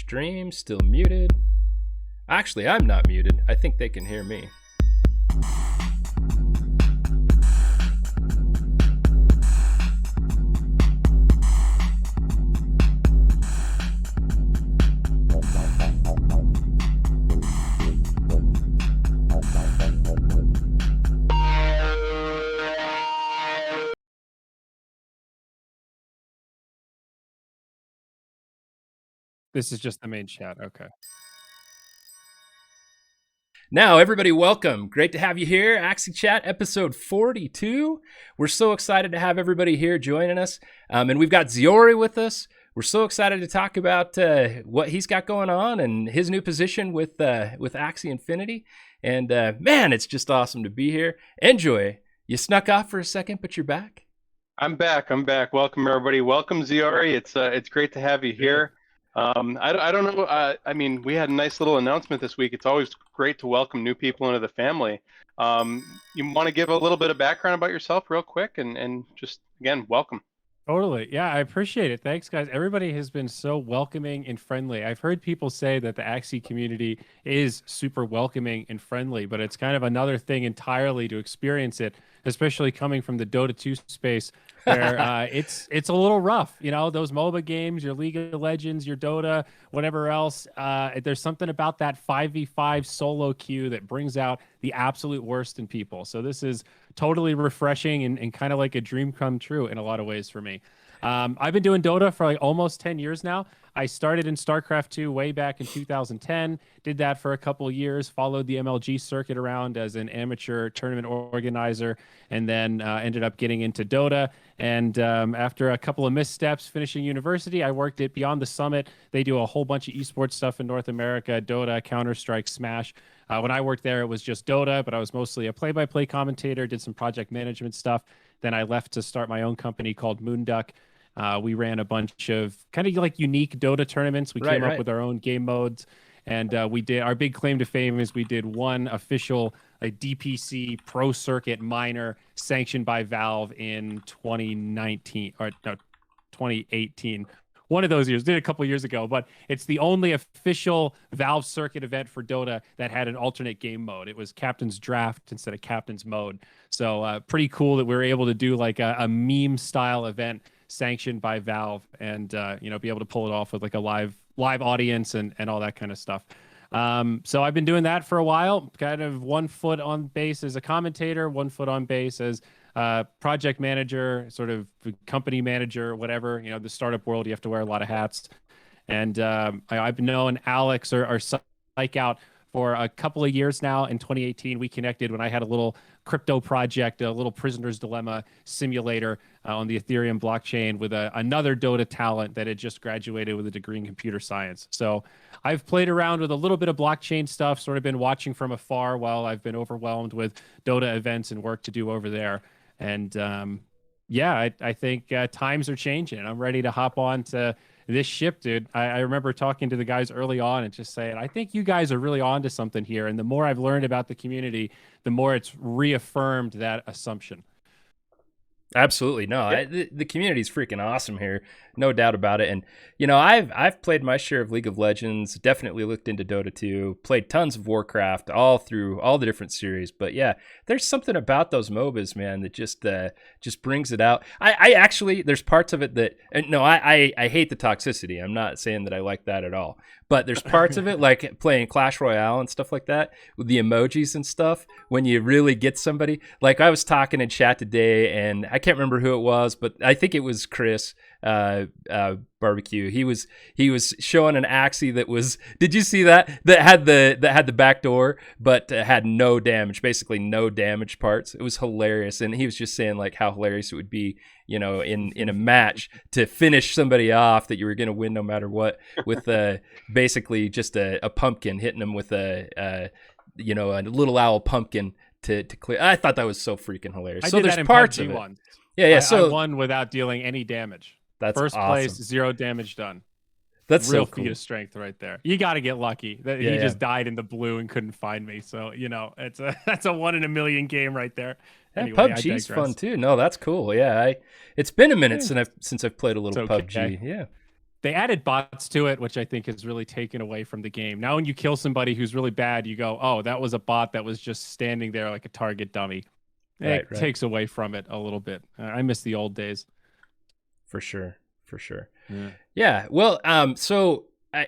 stream still muted. Actually, I'm not muted. I think they can hear me. This is just the main chat. Okay. Now, everybody, welcome. Great to have you here. Axie Chat, episode 42. We're so excited to have everybody here joining us. And we've got Enjoi with us. We're so excited to talk about what he's got going on and his new position with Axie Infinity. And man, it's just awesome to be here. Enjoi, you snuck off for a second, but you're back. I'm back. Welcome, everybody. Welcome, Enjoi. It's great to have you here. I don't know. I mean, we had a nice little announcement this week. It's always great to welcome new people into the family. You want to give a little bit of background about yourself real quick and just, again, welcome. Totally. Yeah, I appreciate it. Thanks, guys. Everybody has been so welcoming and friendly. I've heard people say that the Axie community is super welcoming and friendly, but it's kind of another thing entirely to experience it, especially coming from the Dota 2 space where it's a little rough. You know, those MOBA games, your League of Legends, your Dota, whatever else. There's something about that 5v5 solo queue that brings out the absolute worst in people. So this is totally refreshing and kind of like a dream come true in a lot of ways for me. I've been doing Dota for like almost 10 years now. I started in StarCraft 2 way back in 2010, did that for a couple of years, followed the MLG circuit around as an amateur tournament organizer, and then ended up getting into Dota. And after a couple of missteps finishing university, I worked at Beyond the Summit. They do a whole bunch of esports stuff in North America, Dota, Counter-Strike, Smash. When I worked there, it was just Dota, but I was mostly a play-by-play commentator, did some project management stuff. Then I left to start my own company called Moonduck. We ran a bunch of kind of like unique Dota tournaments. We came up with our own game modes. And we did, our big claim to fame is we did one official DPC Pro Circuit minor sanctioned by Valve in 2019, or no, 2018. One of those years, did it a couple years ago, but it's the only official Valve Circuit event for Dota that had an alternate game mode. It was Captain's Draft instead of Captain's Mode. So pretty cool that we were able to do like a meme style event sanctioned by Valve and, you know, be able to pull it off with like a live audience and all that kind of stuff. So I've been doing that for a while, kind of one foot on base as a commentator, one foot on base as project manager, sort of company manager, whatever. You know, the startup world, you have to wear a lot of hats. And I've known Alex or Psych Out for a couple of years now. In 2018, we connected when I had a little crypto project, a little Prisoner's Dilemma simulator on the Ethereum blockchain with another Dota talent that had just graduated with a degree in computer science. So I've played around with a little bit of blockchain stuff, sort of been watching from afar while I've been overwhelmed with Dota events and work to do over there. And yeah, I think times are changing. I'm ready to hop on to this ship, dude. I remember talking to the guys early on and just saying, I think you guys are really onto something here. And the more I've learned about the community, the more it's reaffirmed that assumption. Absolutely. No, the community is freaking awesome here. No doubt about it. And, you know, I've played my share of League of Legends, definitely looked into Dota 2, played tons of Warcraft all through all the different series. But yeah, there's something about those MOBAs, man, that just brings it out. I actually, there's parts of it that, no, I hate the toxicity. I'm not saying that I like that at all. But there's parts of it, like playing Clash Royale and stuff like that, with the emojis and stuff, when you really get somebody. Like I was talking in chat today, and I can't remember who it was, but I think it was Chris Barbecue. He was showing an Axie that was, did you see that had the back door but had no damage, basically no damage parts. It was hilarious. And he was just saying like how hilarious it would be, you know, in a match to finish somebody off that you were going to win no matter what, with basically just a pumpkin, hitting them with a you know, a little owl pumpkin to clear. I thought that was so freaking hilarious. I so did there's that in parts PUBG of it. once. Yeah. So So I won without dealing any damage. that's First awesome. place, 0 damage done. That's real so cool. feat of strength right there. You got to get lucky that he just died in the blue and couldn't find me. So, you know, that's a 1 in a million game right there. Yeah, Anyway, PUBG's fun too. No, that's cool. Yeah, it's been a minute since I've played a little It's okay. PUBG. Yeah. They added bots to it, which I think has really taken away from the game. Now, when you kill somebody who's really bad, you go, "Oh, that was a bot that was just standing there like a target dummy." It Right. takes away from it a little bit. I miss the old days. For sure. Yeah. Yeah. Well, so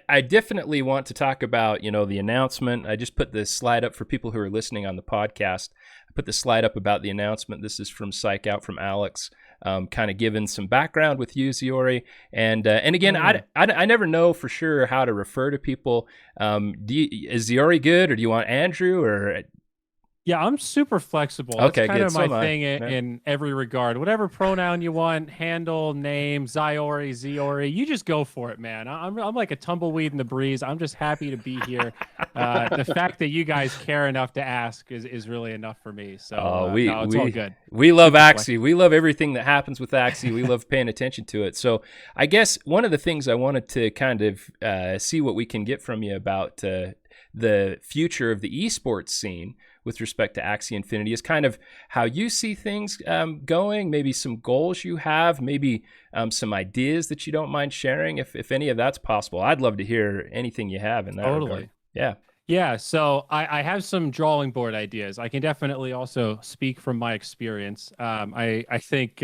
I definitely want to talk about, the announcement. I just put this slide up for people who are listening on the podcast. I put the slide up about the announcement. This is from Psych Out from Alex, kind of giving some background with you, Ziori. And again, I never know for sure how to refer to people. Is Ziori good, or do you want Andrew, or? Yeah, I'm super flexible. Okay, That's kind good. of So my am I. thing Yeah. in every regard. Whatever pronoun you want, handle, name, Ziori, Ziori, you just go for it, man. I'm like a tumbleweed in the breeze. I'm just happy to be here. The fact that you guys care enough to ask is really enough for me. So no, it's all good. We love Super Axie. flexible. We love everything that happens with Axie. We love paying attention to it. So I guess one of the things I wanted to kind of see what we can get from you about the future of the esports scene with respect to Axie Infinity is kind of how you see things going, maybe some goals you have, maybe some ideas that you don't mind sharing, if any of that's possible. I'd love to hear anything you have in that regard. Yeah. Yeah, so I have some drawing board ideas. I can definitely also speak from my experience. I think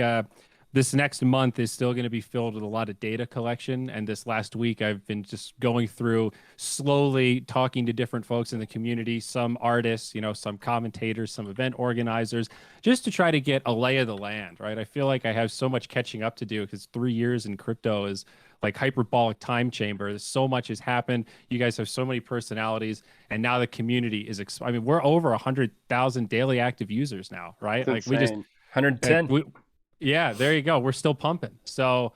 this next month is still going to be filled with a lot of data collection. And this last week, I've been just going through slowly talking to different folks in the community, some artists, some commentators, some event organizers, just to try to get a lay of the land, right? I feel like I have so much catching up to do because 3 years in crypto is like hyperbolic time chamber. So much has happened. You guys have so many personalities, and now the community is. I mean, we're over 100,000 daily active users now, right? That's like insane. we just 110. yeah, there you go. We're still pumping. So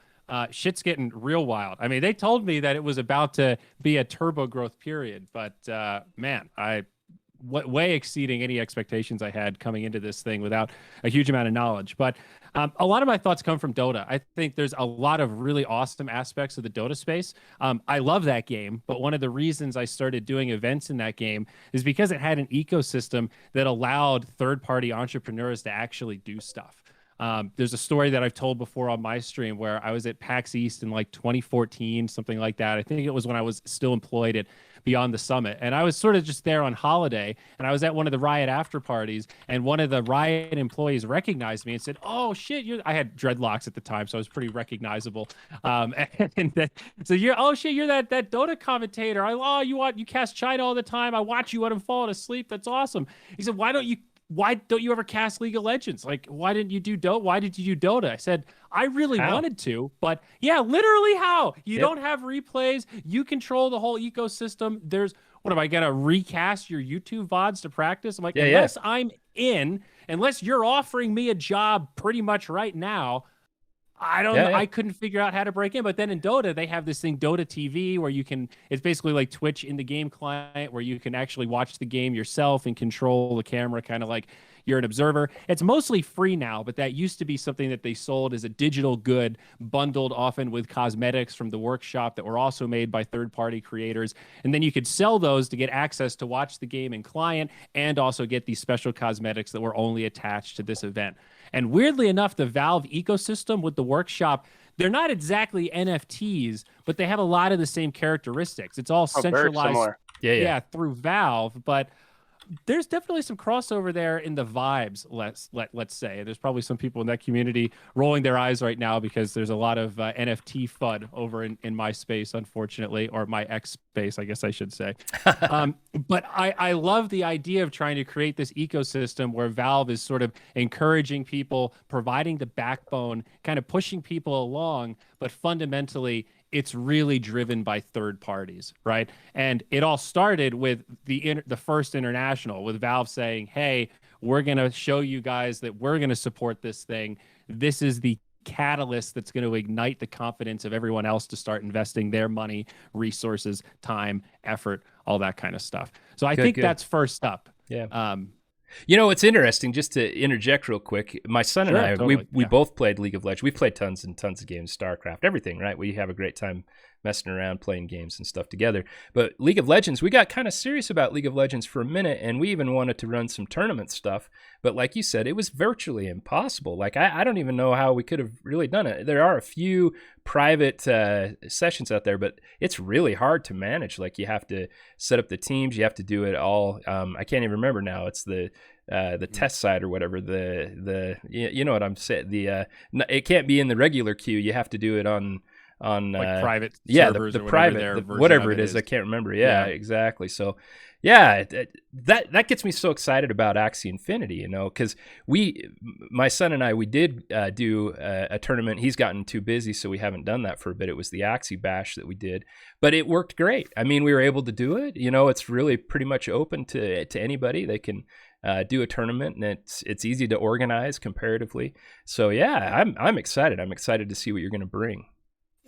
shit's getting real wild. I mean, they told me that it was about to be a turbo growth period, but man, way exceeding any expectations I had coming into this thing without a huge amount of knowledge. But a lot of my thoughts come from Dota. I think there's a lot of really awesome aspects of the Dota space. I love that game, but one of the reasons I started doing events in that game is because it had an ecosystem that allowed third-party entrepreneurs to actually do stuff. There's a story that I've told before on my stream where I was at PAX East in like 2014, something like that. I think it was when I was still employed at Beyond the Summit. And I was sort of just there on holiday, and I was at one of the Riot after parties, and one of the Riot employees recognized me and said, "Oh shit, I had dreadlocks at the time, so I was pretty recognizable." So oh shit, you're that Dota commentator. You cast China all the time. I watch you when I'm falling asleep. That's awesome. He said, why don't you ever cast League of Legends? Like, why didn't you do Dota? Why did you do Dota? I said, I really wanted to, but yeah, literally how? You don't have replays. You control the whole ecosystem. What am I going to recast your YouTube VODs to practice? I'm like, unless you're offering me a job pretty much right now, I don't know. I couldn't figure out how to break in. But then in Dota, they have this thing, Dota TV, where it's basically like Twitch in the game client, where you can actually watch the game yourself and control the camera, kind of like you're an observer. It's mostly free now, but that used to be something that they sold as a digital good, bundled often with cosmetics from the workshop that were also made by third-party creators. And then you could sell those to get access to watch the game in client and also get these special cosmetics that were only attached to this event. And weirdly enough, the Valve ecosystem with the workshop, they're not exactly NFTs, but they have a lot of the same characteristics. It's all centralized through Valve, but there's definitely some crossover there in the vibes, let's say. There's probably some people in that community rolling their eyes right now because there's a lot of NFT FUD over in my space, unfortunately, or my X space, I guess I should say. But I love the idea of trying to create this ecosystem where Valve is sort of encouraging people, providing the backbone, kind of pushing people along, but fundamentally it's really driven by third parties, right? And it all started with the first international, with Valve saying, hey, we're going to show you guys that we're going to support this thing. This is the catalyst that's going to ignite the confidence of everyone else to start investing their money, resources, time, effort, all that kind of stuff. So I think that's first up. Yeah. It's interesting, just to interject real quick. My son and I, we both played League of Legends. We played tons and tons of games, StarCraft, everything, right? We have a great time messing around, playing games and stuff together. But League of Legends, we got kind of serious about League of Legends for a minute, and we even wanted to run some tournament stuff. But like you said, it was virtually impossible. Like, I don't even know how we could have really done it. There are a few private sessions out there, but it's really hard to manage. Like, you have to set up the teams, you have to do it all. I can't even remember now. It's the test side or whatever. You know what I'm saying. It can't be in the regular queue. You have to do it on like private servers the or private whatever it is. I can't remember. Yeah, exactly. So yeah, that gets me so excited about Axie Infinity, you know, because my son and I, we did do a tournament. He's gotten too busy, so we haven't done that for a bit. It was the Axie Bash that we did, but it worked great. I mean, we were able to do it. You know, it's really pretty much open to anybody. They can do a tournament, and it's easy to organize comparatively. So yeah, I'm excited. I'm excited to see what you're going to bring.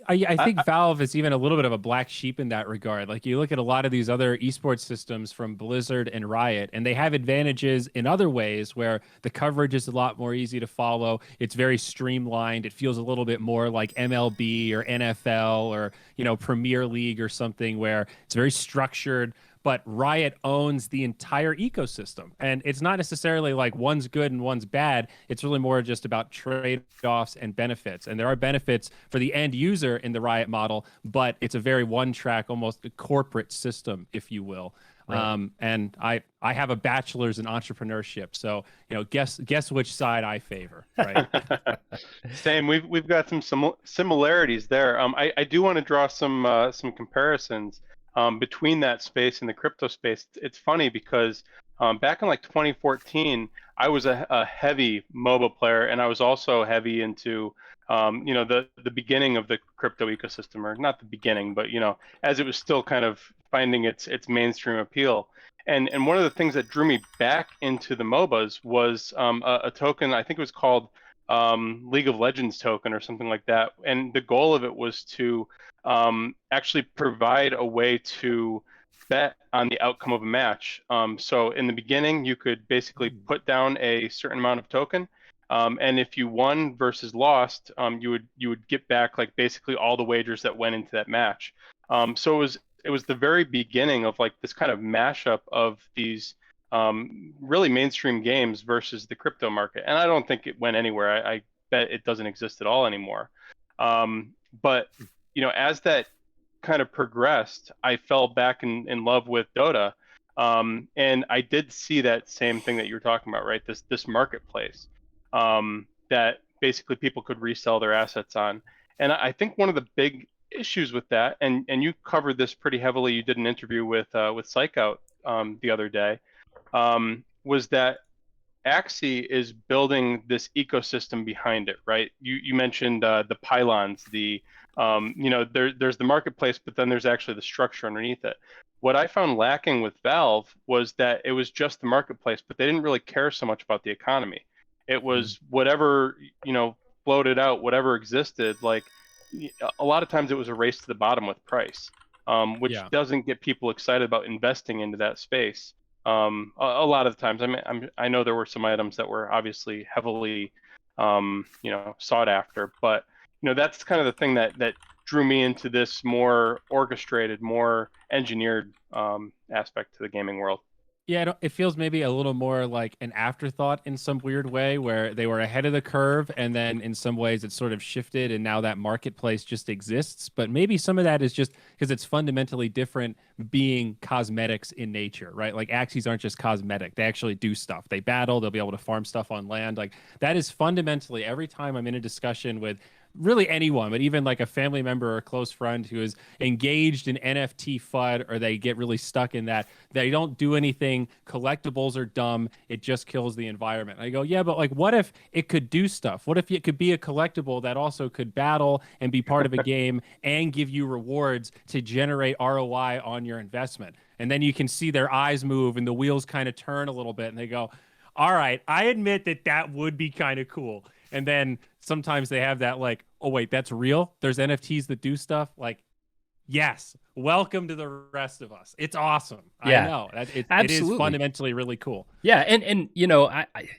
I think Valve is even a little bit of a black sheep in that regard. Like, you look at a lot of these other esports systems from Blizzard and Riot, and they have advantages in other ways where the coverage is a lot more easy to follow. It's very streamlined. It feels a little bit more like MLB or NFL or, you know, Premier League or something, where it's very structured. But Riot owns the entire ecosystem. And it's not necessarily like one's good and one's bad. It's really more just about trade-offs and benefits. And there are benefits for the end user in the Riot model, but it's a very one-track, almost a corporate system, if you will. Right. And I have a bachelor's in entrepreneurship, so, you know, guess which side I favor, right? Same. We've got some similarities there. I do want to draw some comparisons between that space and the crypto space. It's funny because back in like 2014, I was a heavy MOBA player, and I was also heavy into you know, the beginning of the crypto ecosystem, or not the beginning, but, you know, as it was still kind of finding its mainstream appeal. And one of the things that drew me back into the MOBAs was a token. I think it was called League of Legends token or something like that. And the goal of it was to actually provide a way to bet on the outcome of a match. So in the beginning, you could basically put down a certain amount of token, and if you won versus lost, you would get back like basically all the wagers that went into that match. So it was the very beginning of like this kind of mashup of these really mainstream games versus the crypto market. And I don't think it went anywhere. I bet it doesn't exist at all anymore. But, you know, as that kind of progressed, I fell back in love with Dota. And I did see that same thing that you were talking about, right? This marketplace that basically people could resell their assets on. And I think one of the big issues with that, and you covered this pretty heavily, you did an interview with Psychout the other day, was that Axie is building this ecosystem behind it, right? You mentioned the pylons, you know, there's the marketplace, but then there's actually the structure underneath it. What I found lacking with Valve was that it was just the marketplace, but they didn't really care so much about the economy. It was whatever, you know, floated out, whatever existed. Like, a lot of times it was a race to the bottom with price, which doesn't get people excited about investing into that space. A lot of the times, I know there were some items that were obviously heavily, you know, sought after, but, you know, that's kind of the thing that drew me into this more orchestrated, more engineered aspect to the gaming world. Yeah, it feels maybe a little more like an afterthought in some weird way, where they were ahead of the curve, and then in some ways it's sort of shifted, and now that marketplace just exists. But maybe some of that is just because it's fundamentally different, being cosmetics in nature, right? Like, Axies aren't just cosmetic. They actually do stuff. They battle. They'll be able to farm stuff on land. Like, that is fundamentally, every time I'm in a discussion with really anyone, but even like a family member or a close friend who is engaged in NFT FUD, or they get really stuck in that, they don't do anything. Collectibles are dumb. It just kills the environment. I go, yeah, but like, what if it could do stuff? What if it could be a collectible that also could battle and be part of a game and give you rewards to generate ROI on your investment? And then you can see their eyes move and the wheels kind of turn a little bit, and they go, all right, I admit that would be kind of cool. And then sometimes they have that like, oh, wait, that's real? There's NFTs that do stuff? Like, Yes. Welcome to the rest of us. It's awesome. Yeah, I know. It is absolutely. fundamentally really cool. Yeah, and you know,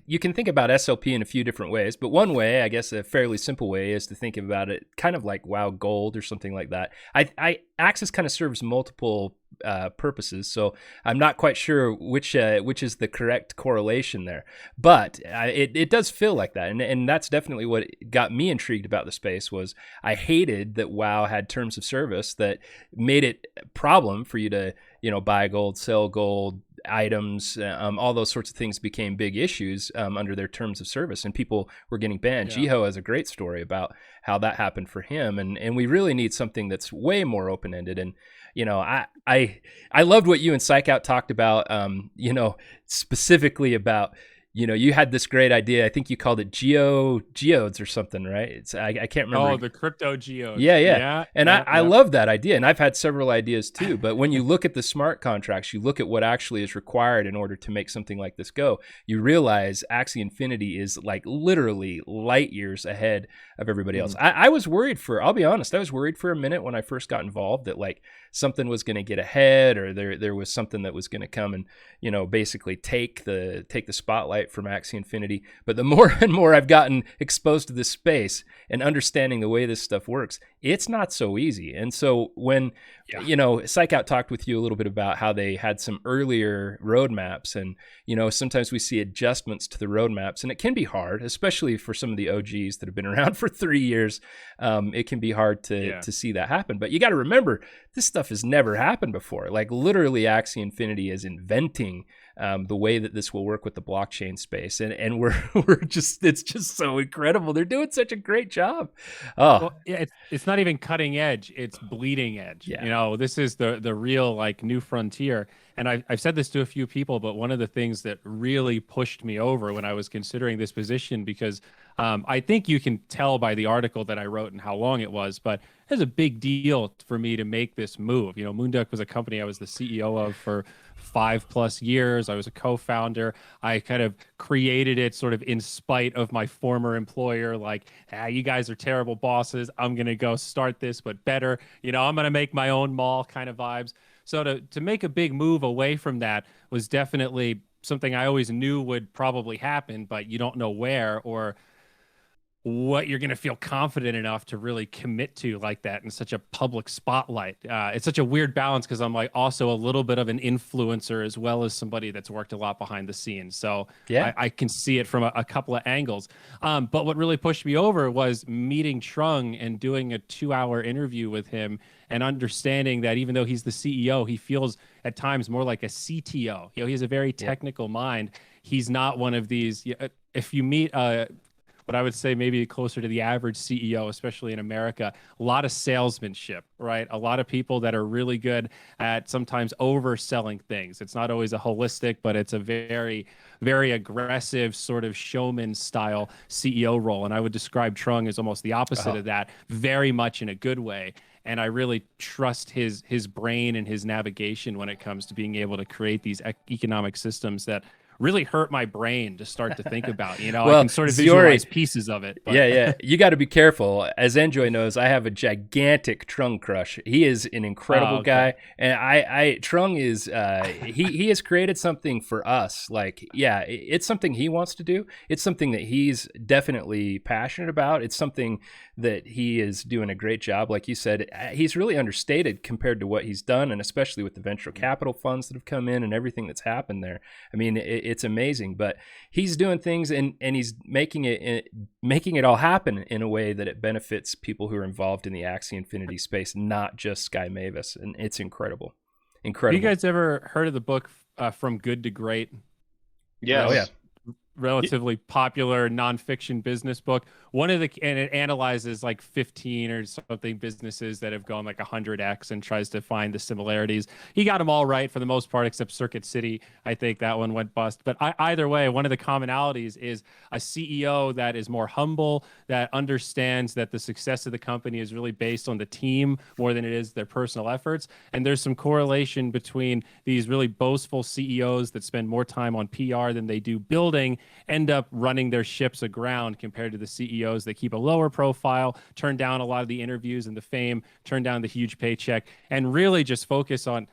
you can think about SLP in a few different ways, but one way, I guess, a fairly simple way, is to think about it kind of like WoW Gold or something like that. Axis kind of serves multiple purposes, so I'm not quite sure which is the correct correlation there, but it does feel like that, and that's definitely what got me intrigued about the space. Was I hated that WoW had terms of service that made it a problem for you to buy gold, sell gold, items, all those sorts of things became big issues under their terms of service, and people were getting banned. Yeah. Jiho has a great story about how that happened for him, and we really need something that's way more open ended. And I loved what you and Psych Out talked about. Specifically about. You had this great idea. I think you called it geodes or something, right? I can't remember. Oh, the crypto geodes. Yeah. And yeah, I love that idea. And I've had several ideas too. But when you look at the smart contracts, you look at what actually is required in order to make something like this go, you realize Axie Infinity is like literally light years ahead of everybody else. I was worried I'll be honest, I was worried for a minute when I first got involved that like something was going to get ahead, or there was something that was going to come and, basically take the spotlight from Axie Infinity. But the more and more I've gotten exposed to this space and understanding the way this stuff works, it's not so easy. And so when, Psych Out talked with you a little bit about how they had some earlier roadmaps, and, sometimes we see adjustments to the roadmaps, and it can be hard, especially for some of the OGs that have been around for 3 years. It can be hard to see that happen. But you got to remember, this stuff has never happened before. Like literally Axie Infinity is inventing the way that this will work with the blockchain space, and it's just so incredible. They're doing such a great job. Well, yeah, it's not even cutting edge, it's bleeding edge. This is the real like new frontier. And I've said this to a few people, but one of the things that really pushed me over when I was considering this position, because I think you can tell by the article that I wrote and how long it was, but it was a big deal for me to make this move. Moonduck was a company I was the CEO of for 5+ years. I was a co-founder. I kind of created it sort of in spite of my former employer, like, you guys are terrible bosses. I'm going to go start this, but better. I'm going to make my own mall kind of vibes. So to make a big move away from that was definitely something I always knew would probably happen, but you don't know where or what you're going to feel confident enough to really commit to like that in such a public spotlight. It's such a weird balance, because I'm like also a little bit of an influencer as well as somebody that's worked a lot behind the scenes. So I can see it from a couple of angles. But what really pushed me over was meeting Trung and doing a 2-hour interview with him, and understanding that even though he's the CEO, he feels at times more like a CTO. He has a very technical mind. He's not one of these, if you meet what I would say maybe closer to the average CEO, especially in America, a lot of salesmanship, right? A lot of people that are really good at sometimes overselling things. It's not always a holistic, but it's a very, very aggressive sort of showman style CEO role. And I would describe Trung as almost the opposite of that, very much in a good way. And I really trust his brain and his navigation when it comes to being able to create these economic systems that really hurt my brain to start to think about. Well, I can sort of visualize pieces of it. But. Yeah. You got to be careful. As Enjoi knows, I have a gigantic Trung crush. He is an incredible guy, and Trung is he has created something for us. Like, it's something he wants to do. It's something that he's definitely passionate about. It's something that he is doing a great job. Like you said, he's really understated compared to what he's done, and especially with the venture capital funds that have come in and everything that's happened there. I mean, it's amazing, but he's doing things and he's making it all happen in a way that it benefits people who are involved in the Axie Infinity space, not just Sky Mavis, and it's incredible. Have you guys ever heard of the book From Good to Great? Yes. Oh yeah. Relatively popular nonfiction business book. And it analyzes like 15 or something businesses that have gone like 100x and tries to find the similarities. He got them all right for the most part, except Circuit City. I think that one went bust. But either way, one of the commonalities is a CEO that is more humble, that understands that the success of the company is really based on the team more than it is their personal efforts. And there's some correlation between these really boastful CEOs that spend more time on PR than they do building, end up running their ships aground compared to the CEOs that keep a lower profile, turn down a lot of the interviews and the fame, turn down the huge paycheck, and really just focus on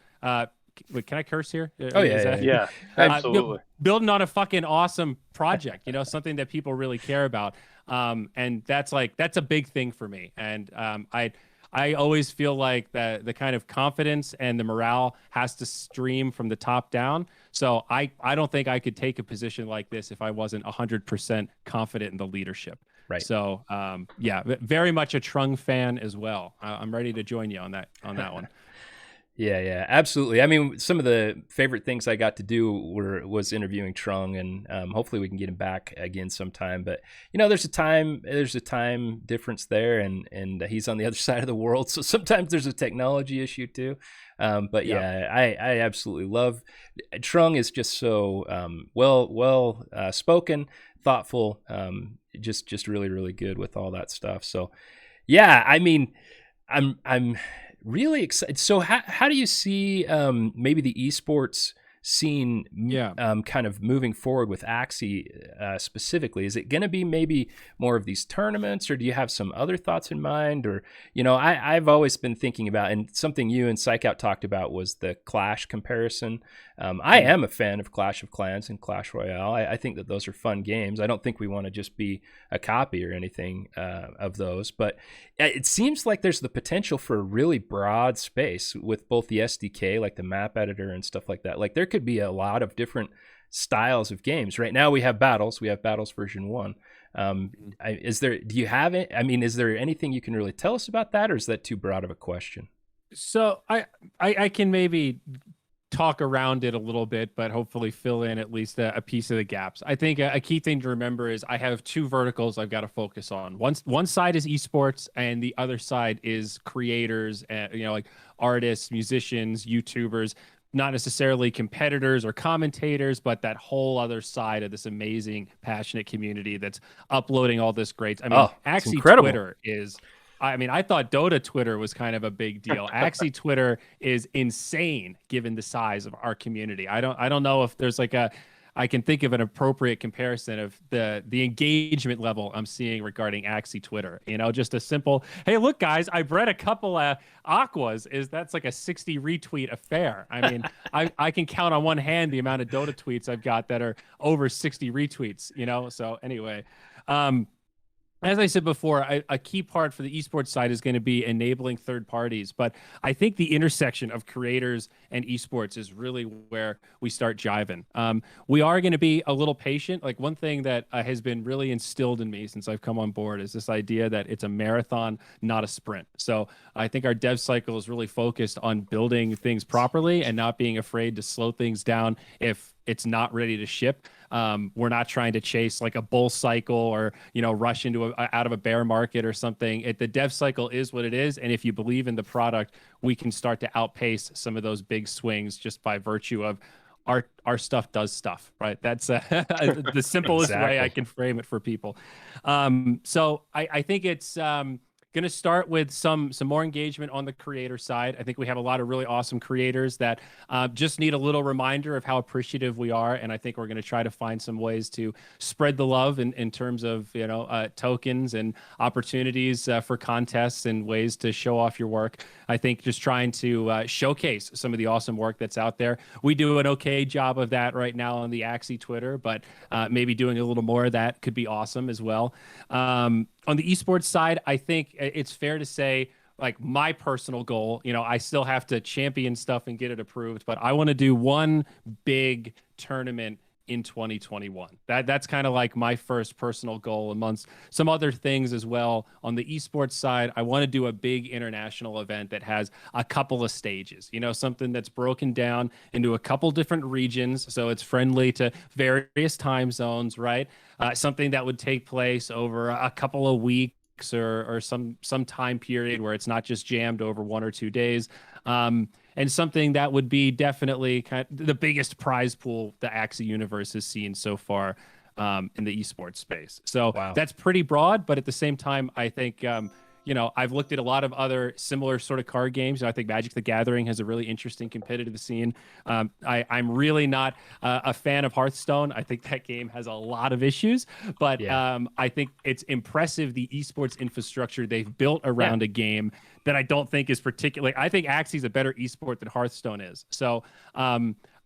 wait, can I curse here? Oh yeah, Yeah, absolutely. Building on a fucking awesome project, something that people really care about. And that's a big thing for me. And I always feel like the kind of confidence and the morale has to stream from the top down. So I don't think I could take a position like this if I wasn't 100% confident in the leadership. Right. So yeah, very much a Trung fan as well. I'm ready to join you on that one. Yeah, absolutely. I mean, some of the favorite things I got to do was interviewing Trung, and hopefully we can get him back again sometime. But there's a time difference there, and he's on the other side of the world, so sometimes there's a technology issue too. But yeah, I absolutely love Trung. Is just so well spoken, thoughtful, just really really good with all that stuff. So yeah, I mean, I'm really excited. So how do you see maybe the esports scene kind of moving forward with Axie specifically? Is it going to be maybe more of these tournaments, or do you have some other thoughts in mind? Or, I've always been thinking about, and something you and Psych Out talked about was the Clash comparison. I am a fan of Clash of Clans and Clash Royale. I think that those are fun games. I don't think we want to just be a copy or anything of those, but it seems like there's the potential for a really broad space with both the SDK, like the map editor and stuff like that. Like there could be a lot of different styles of games. Right now we have Battles version 1. Is there anything you can really tell us about that, or is that too broad of a question? So I can maybe talk around it a little bit, but hopefully fill in at least a piece of the gaps. I think a key thing to remember is I have two verticals I've got to focus on. One side is esports, and the other side is creators, and like artists, musicians, YouTubers, not necessarily competitors or commentators, but that whole other side of this amazing, passionate community that's uploading all this great. I mean, Axie Twitter is. I mean, I thought Dota Twitter was kind of a big deal. Axie Twitter is insane given the size of our community. I don't know if there's I can think of an appropriate comparison of the engagement level I'm seeing regarding Axie Twitter. Just a simple, hey, look, guys, I bred a couple of aquas. That's like a 60 retweet affair. I mean, I can count on one hand the amount of Dota tweets I've got that are over 60 retweets. So anyway. As I said before, a key part for the esports side is going to be enabling third parties. But I think the intersection of creators and esports is really where we start jiving. We are going to be a little patient. Like one thing that has been really instilled in me since I've come on board is this idea that it's a marathon, not a sprint. So I think our dev cycle is really focused on building things properly and not being afraid to slow things down if it's not ready to ship. We're not trying to chase like a bull cycle or rush into out of a bear market or something. The dev cycle is what it is, and if you believe in the product, we can start to outpace some of those big swings just by virtue of our stuff does stuff, right? That's the simplest way I can frame it for people. So I think it's going to start with some more engagement on the creator side. I think we have a lot of really awesome creators that just need a little reminder of how appreciative we are. And I think we're going to try to find some ways to spread the love in terms of, tokens and opportunities for contests and ways to show off your work. I think just trying to showcase some of the awesome work that's out there. We do an okay job of that right now on the Axie Twitter, but maybe doing a little more of that could be awesome as well. On the esports side, I think it's fair to say, like my personal goal, I still have to champion stuff and get it approved, but I want to do one big tournament in 2021. That's kind of like my first personal goal, amongst some other things as well. On the esports side, I want to do a big international event that has a couple of stages, something that's broken down into a couple different regions, so it's friendly to various time zones, right? Something that would take place over a couple of weeks or some time period where it's not just jammed over 1 or 2 days. And something that would be definitely kind of the biggest prize pool the Axie universe has seen so far in the esports space. So That's pretty broad, but at the same time, I think I've looked at a lot of other similar sort of card games. I think Magic the Gathering has a really interesting competitive scene. I'm really not a fan of Hearthstone. I think that game has a lot of issues, but I think it's impressive the esports infrastructure they've built around a game that I don't think is particularly. I think Axie's a better esport than Hearthstone is. So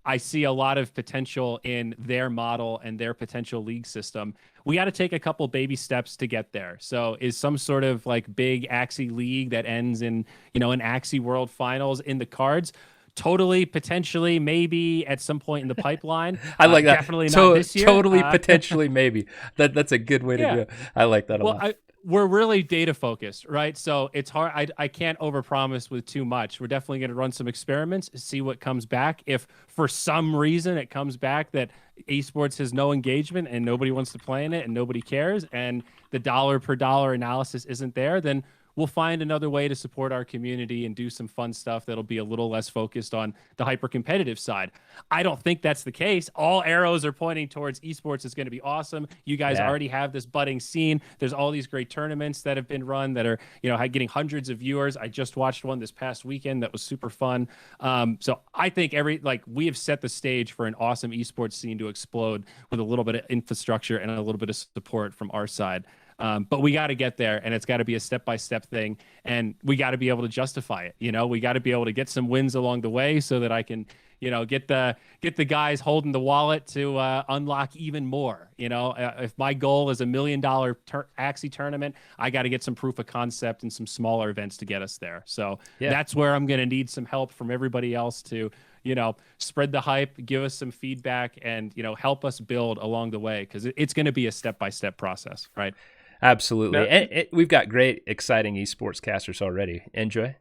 I see a lot of potential in their model and their potential league system. We got to take a couple baby steps to get there. So is some sort of like big Axie league that ends in, an Axie World Finals in the cards? Totally, potentially, maybe at some point in the pipeline. I like that. Definitely not this year. Totally, potentially, maybe. That's a good way to do it. I like that a lot. We're really data focused, right? So it's hard. I can't overpromise with too much. We're definitely going to run some experiments, see what comes back. If for some reason it comes back that esports has no engagement and nobody wants to play in it and nobody cares and the dollar per dollar analysis isn't there, then we'll find another way to support our community and do some fun stuff that'll be a little less focused on the hyper competitive side. I don't think that's the case. All arrows are pointing towards esports is going to be awesome. You guys already have this budding scene. There's all these great tournaments that have been run that are, getting hundreds of viewers. I just watched one this past weekend that was super fun. So I think we have set the stage for an awesome esports scene to explode with a little bit of infrastructure and a little bit of support from our side. But we got to get there, and it's got to be a step-by-step thing, and we got to be able to justify it. We got to be able to get some wins along the way so that I can, get the guys holding the wallet to unlock even more. If my goal is $1 million Axie tournament, I got to get some proof of concept and some smaller events to get us there. So that's where I'm going to need some help from everybody else to spread the hype, give us some feedback, and help us build along the way, because it's going to be a step-by-step process, right? Absolutely. And we've got great, exciting esports casters already. Enjoi?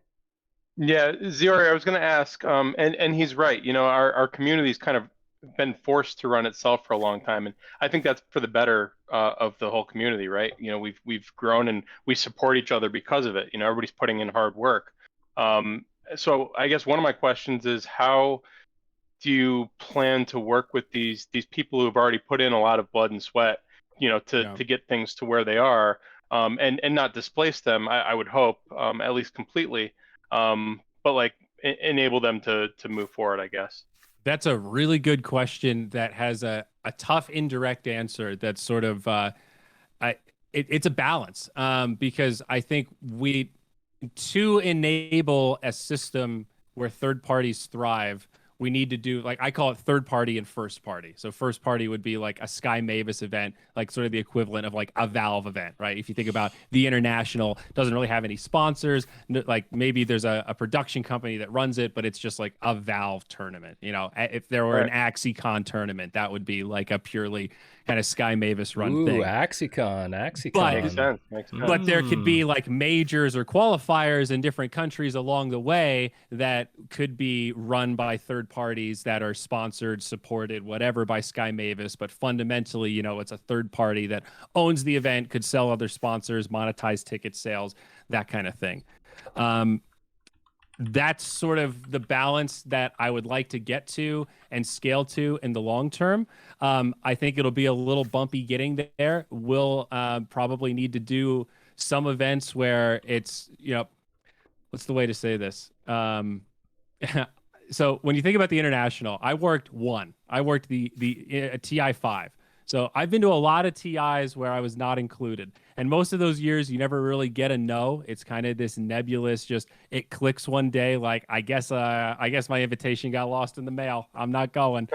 Yeah, Ziori, I was going to ask, and he's right. Our community's kind of been forced to run itself for a long time, and I think that's for the better of the whole community, right? We've grown and we support each other because of it. Everybody's putting in hard work. So I guess one of my questions is, how do you plan to work with these people who have already put in a lot of blood and sweat, to get things to where they are, and not displace them, I would hope, at least completely, but enable them to move forward, I guess. That's a really good question that has a tough indirect answer that's sort of it's a balance, because I think to enable a system where third parties thrive, we need to do, I call it third party and first party. So first party would be like a Sky Mavis event, like sort of the equivalent of like a Valve event, right? If you think about the International, doesn't really have any sponsors. Like maybe there's a production company that runs it, but it's just like a Valve tournament. If there were an AxieCon tournament, that would be like a purely kind of Sky Mavis run thing. AxieCon. Makes sense. But there could be like majors or qualifiers in different countries along the way that could be run by third parties that are sponsored, supported, whatever, by Sky Mavis. But fundamentally, it's a third party that owns the event, could sell other sponsors, monetize ticket sales, that kind of thing. That's sort of the balance that I would like to get to and scale to in the long term. I think it'll be a little bumpy getting there. We'll probably need to do some events where it's, what's the way to say this? So when you think about the International, I worked the TI 5. So I've been to a lot of TIs where I was not included. And most of those years, you never really get a no. It's kind of this nebulous, just it clicks one day. Like, I guess my invitation got lost in the mail. I'm not going.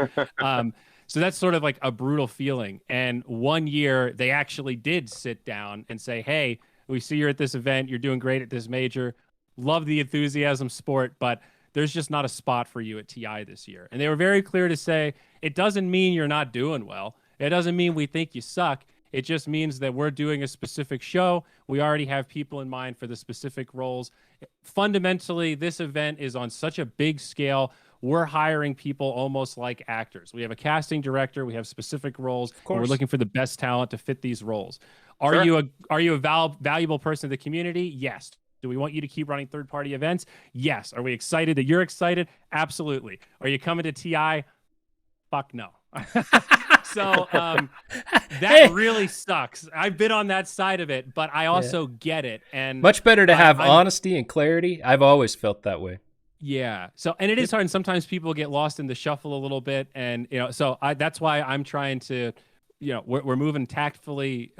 So that's sort of like a brutal feeling. And one year they actually did sit down and say, hey, we see you're at this event. You're doing great at this major. Love the enthusiasm sport, but there's just not a spot for you at TI this year. And they were very clear to say, it doesn't mean you're not doing well. It doesn't mean we think you suck. It just means that we're doing a specific show. We already have people in mind for the specific roles. Fundamentally, this event is on such a big scale. We're hiring people almost like actors. We have a casting director. We have specific roles. And we're looking for the best talent to fit these roles. Are you a valuable person in the community? Yes. Do we want you to keep running third-party events? Yes. Are we excited that you're excited? Absolutely. Are you coming to TI? Fuck no. So That really sucks. I've been on that side of it, but I also get it. And much better to have I'm honesty and clarity. I've always felt that way. Yeah. So, and it is hard. And sometimes people get lost in the shuffle a little bit. And, so that's why I'm trying to, we're moving tactfully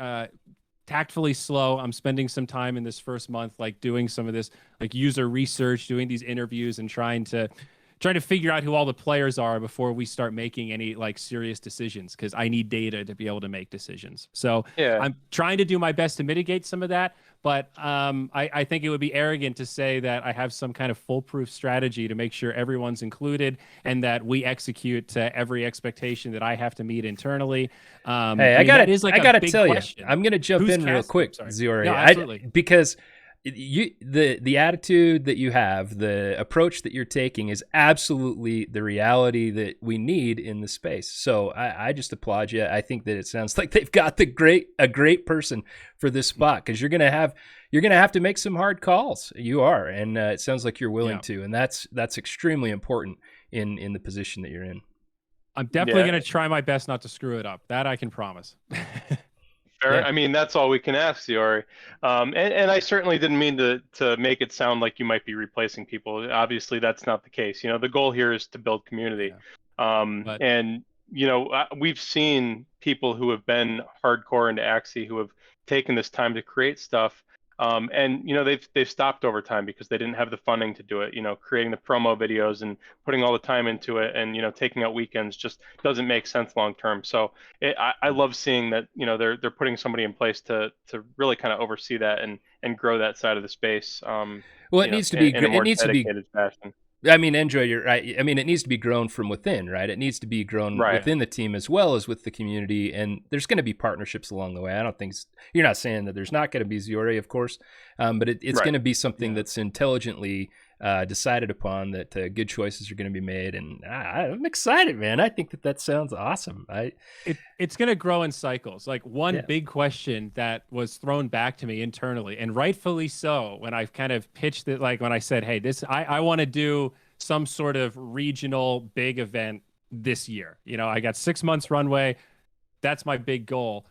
slow. I'm spending some time in this first month, like doing some of this, like user research, doing these interviews and trying to figure out who all the players are before we start making any like serious decisions. Cause I need data to be able to make decisions. So I'm trying to do my best to mitigate some of that. But I think it would be arrogant to say that I have some kind of foolproof strategy to make sure everyone's included and that we execute to every expectation that I have to meet internally. Hey, I gotta tell question. you, I'm gonna jump in real quick, Ziori, no, absolutely. because the attitude that you have, the approach that you're taking is absolutely the reality that we need in the space. So I just applaud you. I think that it sounds like they've got a great person for this spot, because you're gonna have to make some hard calls. You are, and it sounds like you're willing to, and that's extremely important in the position that you're in. I'm definitely gonna try my best not to screw it up. That I can promise. Fair. I mean, that's all we can ask, Ziori. And I certainly didn't mean to make it sound like you might be replacing people. Obviously, that's not the case. The goal here is to build community. And we've seen people who have been hardcore into Axie who have taken this time to create stuff. And they've stopped over time because they didn't have the funding to do it. Creating the promo videos and putting all the time into it, and taking out weekends just doesn't make sense long term. So I love seeing that they're putting somebody in place to really kind of oversee that and grow that side of the space. Well, it needs to be in a more dedicated fashion. I mean, Enjoi, you're right. I mean, it needs to be grown from within, right? It needs to be grown within the team as well as with the community. And there's going to be partnerships along the way. I don't think you're not saying that there's not going to be Ziori, of course, but it's going to be something that's intelligently decided upon, that good choices are going to be made. And I'm excited, man. I think that sounds awesome. It's going to grow in cycles. Like one big question that was thrown back to me internally, and rightfully so, when I've kind of pitched it, like when I said, hey, I want to do some sort of regional big event this year. I got 6 months runway. That's my big goal.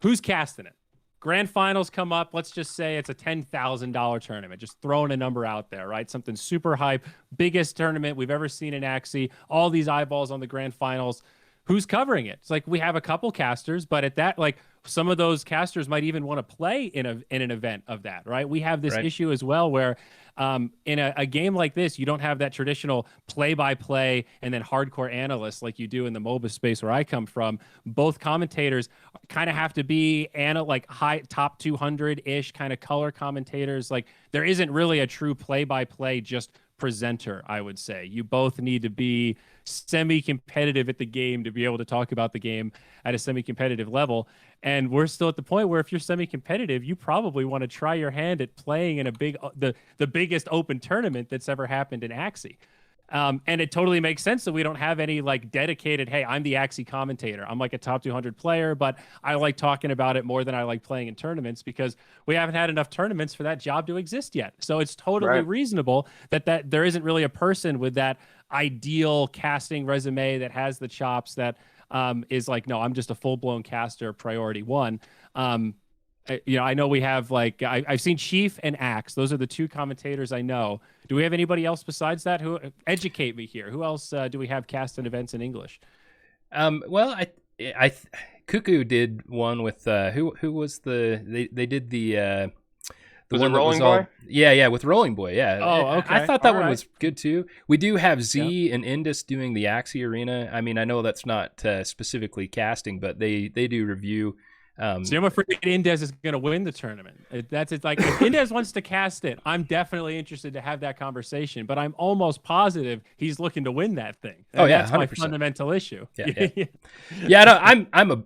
Who's casting it? Grand finals come up. Let's just say it's a $10,000 tournament. Just throwing a number out there, right? Something super hype. Biggest tournament we've ever seen in Axie. All these eyeballs on the grand finals. Who's covering it? It's like we have a couple casters, but at that, like some of those casters might even want to play in an event of that, right? We have this issue as well where in a game like this, you don't have that traditional play-by-play and then hardcore analysts like you do in the MOBA space where I come from. Both commentators kind of have to be like high top 200-ish kind of color commentators. Like there isn't really a true play-by-play just presenter, I would say. You both need to be semi-competitive at the game to be able to talk about the game at a semi-competitive level. And we're still at the point where if you're semi-competitive, you probably want to try your hand at playing in the biggest open tournament that's ever happened in Axie. And it totally makes sense that we don't have any like dedicated, hey, I'm the Axie commentator. I'm like a top 200 player, but I like talking about it more than I like playing in tournaments because we haven't had enough tournaments for that job to exist yet. So it's totally reasonable that there isn't really a person with that ideal casting resume that has the chops that is like, no, I'm just a full-blown caster, priority one. I know we have like I've seen Chief and Axe. Those are the two commentators I know. Do we have anybody else besides that? Who educate me here? Who else do we have cast in events in English? Well, I Cuckoo did one with who was they did the was one it Rolling Boy? Yeah, with Rolling Boy. Yeah. Oh, okay. I thought that one was good too. We do have Z and Indus doing the Axie Arena. I mean, I know that's not specifically casting, but they do review. See, I'm afraid Indez is going to win the tournament. It's like if Indez wants to cast it, I'm definitely interested to have that conversation. But I'm almost positive he's looking to win that thing. And that's 100%. My fundamental issue.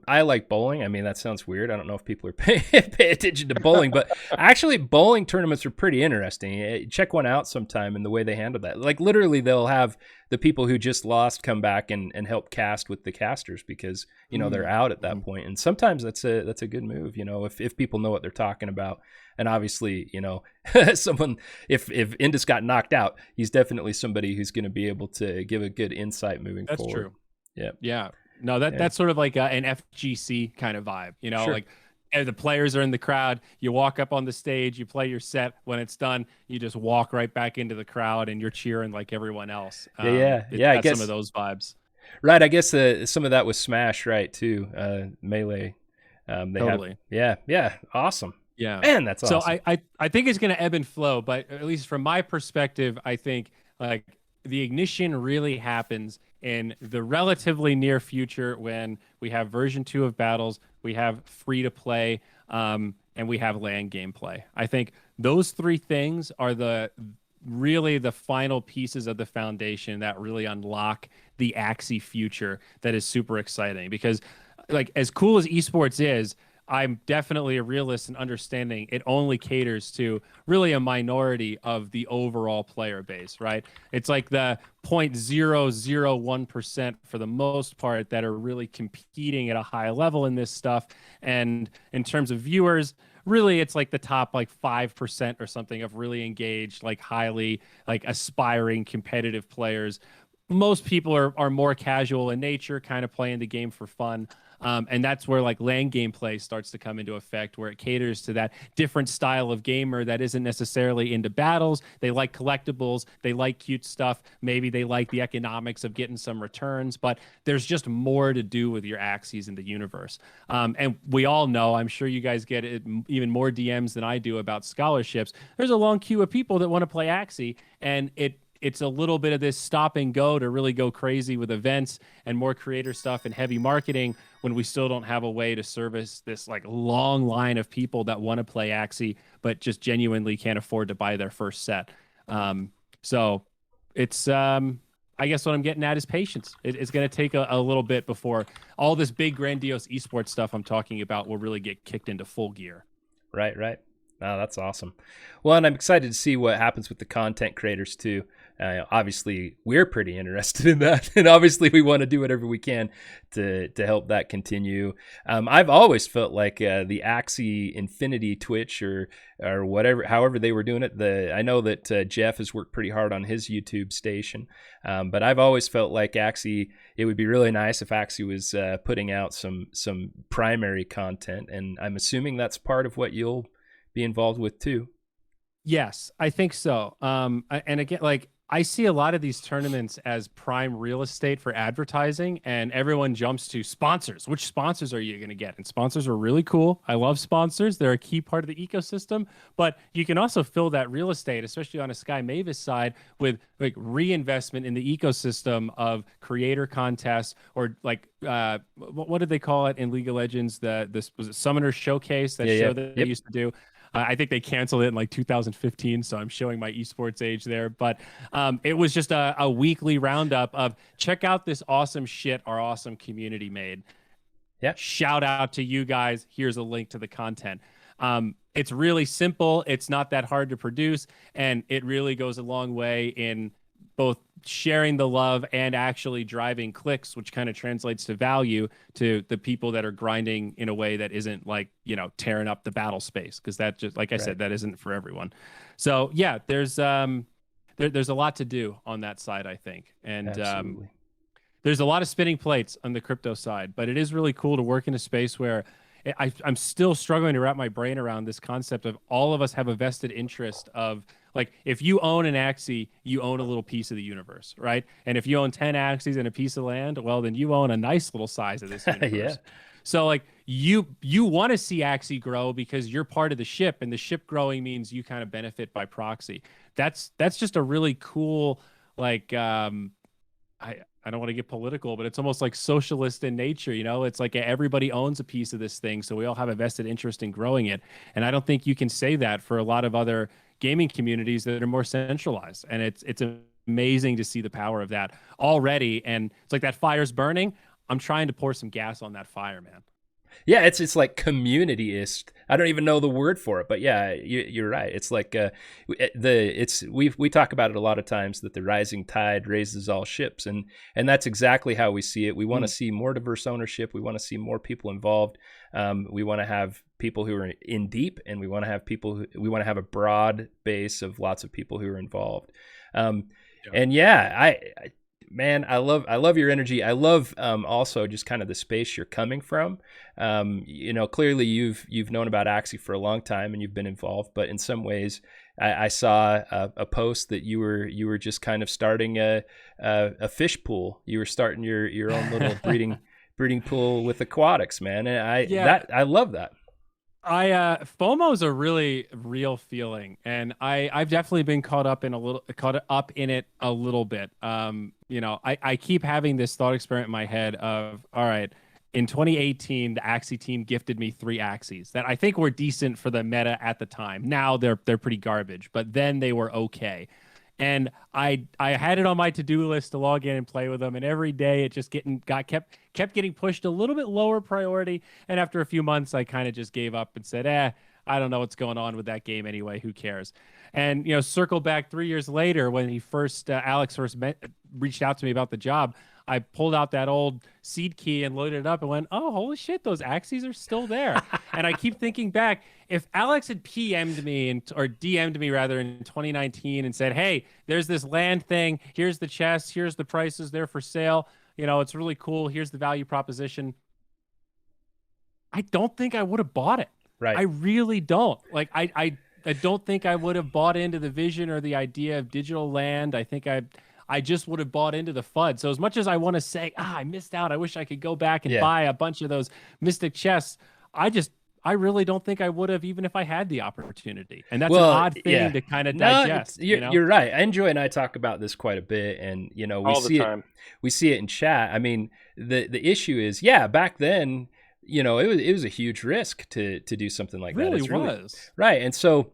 I like bowling. I mean, that sounds weird. I don't know if people are pay attention to bowling, but actually, bowling tournaments are pretty interesting. Check one out sometime and the way they handle that. Like literally, they'll have the people who just lost come back and help cast with the casters because they're out at that point. And sometimes that's a good move, if people know what they're talking about. And obviously, someone if Indus got knocked out, he's definitely somebody who's going to be able to give a good insight moving forward. That's true. Yeah. Yeah. No, that's sort of like an FGC kind of vibe, Sure. like the players are in the crowd. You walk up on the stage, you play your set. When it's done, you just walk right back into the crowd and you're cheering like everyone else. It's I got some of guess those vibes. right. I guess some of that was Smash, right? Too Melee. They have Totally. yeah, awesome. Yeah. Man, that's So awesome. I think it's going to ebb and flow, but at least from my perspective, I think like the ignition really happens in the relatively near future when we have version 2 of battles, we have free to play, and we have land gameplay. I think those three things are really the final pieces of the foundation that really unlock the Axie future that is super exciting because like as cool as esports is, I'm definitely a realist in understanding it only caters to really a minority of the overall player base, right? It's like the 0.001% for the most part that are really competing at a high level in this stuff. And in terms of viewers, really it's like the top like 5% or something of really engaged, like highly like aspiring competitive players. Most people are more casual in nature, kind of playing the game for fun. And that's where like land gameplay starts to come into effect, where it caters to that different style of gamer that isn't necessarily into battles. They like collectibles, they like cute stuff. Maybe they like the economics of getting some returns, but there's just more to do with your Axies in the universe. And we all know, I'm sure you guys get it, even more DMs than I do about scholarships. There's a long queue of people that want to play Axie, and it's a little bit of this stop and go to really go crazy with events and more creator stuff and heavy marketing when we still don't have a way to service this like long line of people that want to play Axie but just genuinely can't afford to buy their first set. So it's I guess what I'm getting at is patience. It's going to take a little bit before all this big grandiose esports stuff I'm talking about will really get kicked into full gear. Right. Oh, that's awesome. Well, and I'm excited to see what happens with the content creators too. Obviously, we're pretty interested in that, and obviously, we want to do whatever we can to help that continue. I've always felt like the Axie Infinity Twitch or whatever, however they were doing it. I know that Jeff has worked pretty hard on his YouTube station, but I've always felt like Axie. It would be really nice if Axie was putting out some primary content, and I'm assuming that's part of what you'll be involved with too. Yes, I think so. And again, like I see a lot of these tournaments as prime real estate for advertising, and everyone jumps to sponsors. Which sponsors are you going to get? And sponsors are really cool. I love sponsors. They're a key part of the ecosystem, but you can also fill that real estate, especially on a Sky Mavis side, with like reinvestment in the ecosystem of creator contests or like what did they call it in League of Legends? This was it Summoner Showcase, that show that they used to do. I think they canceled it in like 2015, so I'm showing my esports age there. But it was just a weekly roundup of check out this awesome shit our awesome community made. Yeah. Shout out to you guys. Here's a link to the content. It's really simple. It's not that hard to produce, and it really goes a long way in both sharing the love and actually driving clicks, which kind of translates to value to the people that are grinding in a way that isn't like, tearing up the battle space. Cause that just, like I said, that isn't for everyone. So yeah, there's a lot to do on that side, I think. And, there's a lot of spinning plates on the crypto side, but it is really cool to work in a space where I'm still struggling to wrap my brain around this concept of all of us have a vested interest of like, if you own an Axie, you own a little piece of the universe, right? And if you own 10 Axies and a piece of land, well, then you own a nice little size of this universe. Yeah. So like you want to see Axie grow because you're part of the ship, and the ship growing means you kind of benefit by proxy. That's just a really cool, like, I don't want to get political, but it's almost like socialist in nature. It's like everybody owns a piece of this thing, so we all have a vested interest in growing it. And I don't think you can say that for a lot of other gaming communities that are more centralized. And it's amazing to see the power of that already. And it's like that fire's burning. I'm trying to pour some gas on that fire, man. Yeah, it's like community-ist. I don't even know the word for it, but yeah, you're right. It's like we talk about it a lot of times that the rising tide raises all ships, and that's exactly how we see it. We want to see more diverse ownership. We want to see more people involved. We want to have people who are in deep, and we want to have we want to have a broad base of lots of people who are involved. And yeah, man, I love your energy. I love also just kind of the space you're coming from. Clearly you've known about Axie for a long time and you've been involved, but in some ways, I saw a post that you were just kind of starting a fish pool. You were starting your own little breeding pool with aquatics, man. And I love that. FOMO is a really real feeling, and I've definitely been caught up in it a little bit. I keep having this thought experiment in my head of, all right, in 2018, the Axie team gifted me 3 Axies that I think were decent for the meta at the time. Now they're pretty garbage, but then they were okay. And I had it on my to-do list to log in and play with them, and every day it just kept getting pushed a little bit lower priority. And after a few months, I kind of just gave up and said, I don't know what's going on with that game anyway. Who cares? And circle back 3 years later when Alex first reached out to me about the job. I pulled out that old seed key and loaded it up and went, oh, holy shit, those Axies are still there. And I keep thinking back, if Alex had PM'd me or DM'd me rather in 2019 and said, hey, there's this land thing, here's the chest, here's the prices, they're for sale, it's really cool, here's the value proposition, I don't think I would have bought it. Right. I really don't. Like, I don't think I would have bought into the vision or the idea of digital land. I think I just would have bought into the FUD. So as much as I want to say, I missed out, I wish I could go back and buy a bunch of those Mystic chests, I really don't think I would have, even if I had the opportunity. And that's an odd thing to kind of digest. You're right. Enjoi and I talk about this quite a bit, and we see it in chat. I mean, the issue is, back then, it was a huge risk to do something like that. It really was. Right. And so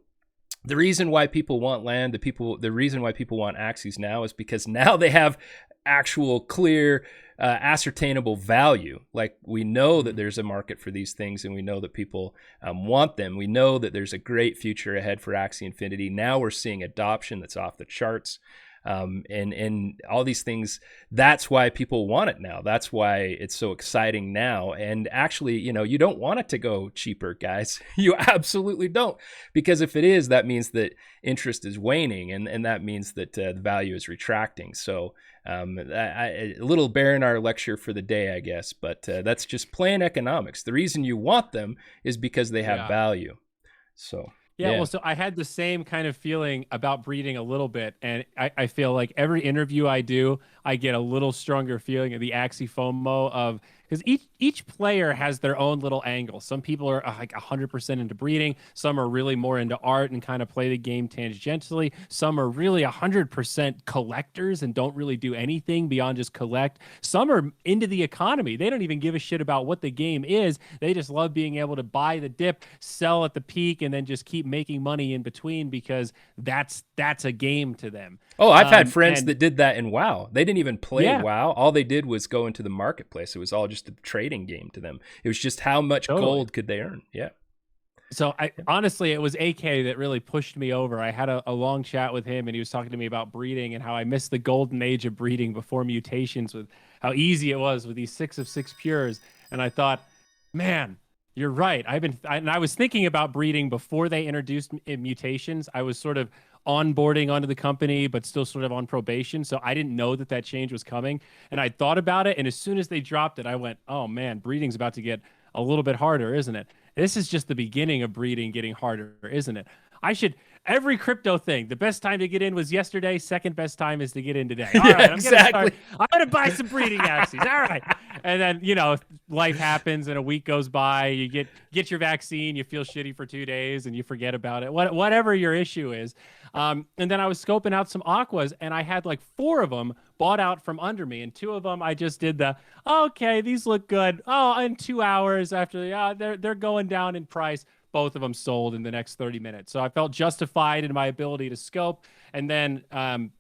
the reason why people want land, the reason why people want Axies now is because now they have actual clear ascertainable value. Like, we know that there's a market for these things, and we know that people want them. We know that there's a great future ahead for Axie Infinity. Now we're seeing adoption that's off the charts. And all these things, that's why people want it now. That's why it's so exciting now. And actually, you don't want it to go cheaper, guys. You absolutely don't. Because if it is, that means that interest is waning, and that means that the value is retracting. So a little baronar lecture for the day, I guess. But that's just plain economics. The reason you want them is because they have value. So... Yeah, well, so I had the same kind of feeling about breeding a little bit, and I feel like every interview I do, I get a little stronger feeling of the Axie FOMO of, because each player has their own little angle. Some people are like 100% into breeding. Some are really more into art and kind of play the game tangentially. Some are really 100% collectors and don't really do anything beyond just collect. Some are into the economy. They don't even give a shit about what the game is. They just love being able to buy the dip, sell at the peak, and then just keep making money in between, because that's a game to them. Oh, I've had friends that did that in WoW. They didn't even play WoW. All they did was go into the marketplace. It was all just a trading game to them. It was just how much gold could they earn. Yeah. So honestly, it was AK that really pushed me over. I had a long chat with him, and he was talking to me about breeding and how I missed the golden age of breeding before mutations, with how easy it was with these 6 of 6 pures. And I thought, man, you're right. I was thinking about breeding before they introduced mutations. I was sort of onboarding onto the company, but still sort of on probation. So I didn't know that change was coming. And I thought about it. And as soon as they dropped it, I went, oh man, breeding's about to get a little bit harder, isn't it? This is just the beginning of breeding getting harder, isn't it? Every crypto thing, the best time to get in was yesterday. Second best time is to get in today. All right, exactly. I'm going to buy some breeding Axies. All right. And then, life happens and a week goes by. You get your vaccine. You feel shitty for 2 days and you forget about it. Whatever your issue is. And then I was scoping out some aquas, and I had like 4 of them bought out from under me. And 2 of them, I just did okay, these look good. Oh, in 2 hours after, they're going down in price. Both of them sold in the next 30 minutes. So I felt justified in my ability to scope. And then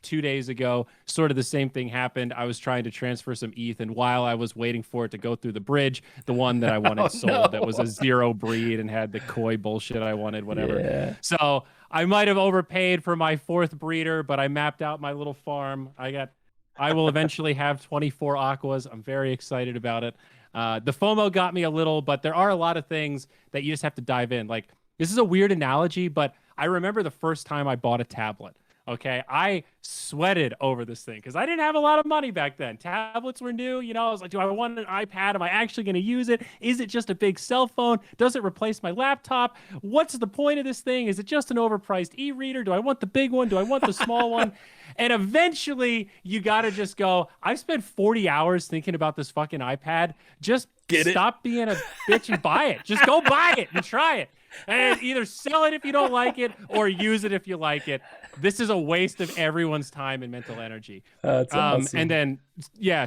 2 days ago, sort of the same thing happened. I was trying to transfer some ETH, and while I was waiting for it to go through the bridge, the one that I wanted sold that was a 0 breed and had the koi bullshit I wanted, whatever. Yeah. So I might have overpaid for my 4th breeder, but I mapped out my little farm. I will eventually have 24 aquas. I'm very excited about it. The FOMO got me a little, but there are a lot of things that you just have to dive in. Like, this is a weird analogy, but I remember the first time I bought a tablet. Okay, I sweated over this thing because I didn't have a lot of money back then. Tablets were new. I was like, do I want an iPad? Am I actually going to use it? Is it just a big cell phone? Does it replace my laptop? What's the point of this thing? Is it just an overpriced e-reader? Do I want the big one? Do I want the small one? And eventually, you got to just go, I've spent 40 hours thinking about this fucking iPad. Just stop being a bitch and buy it. Just go buy it and try it. And either sell it if you don't like it or use it if you like it. This is a waste of everyone's time and mental energy. That's awesome. And then,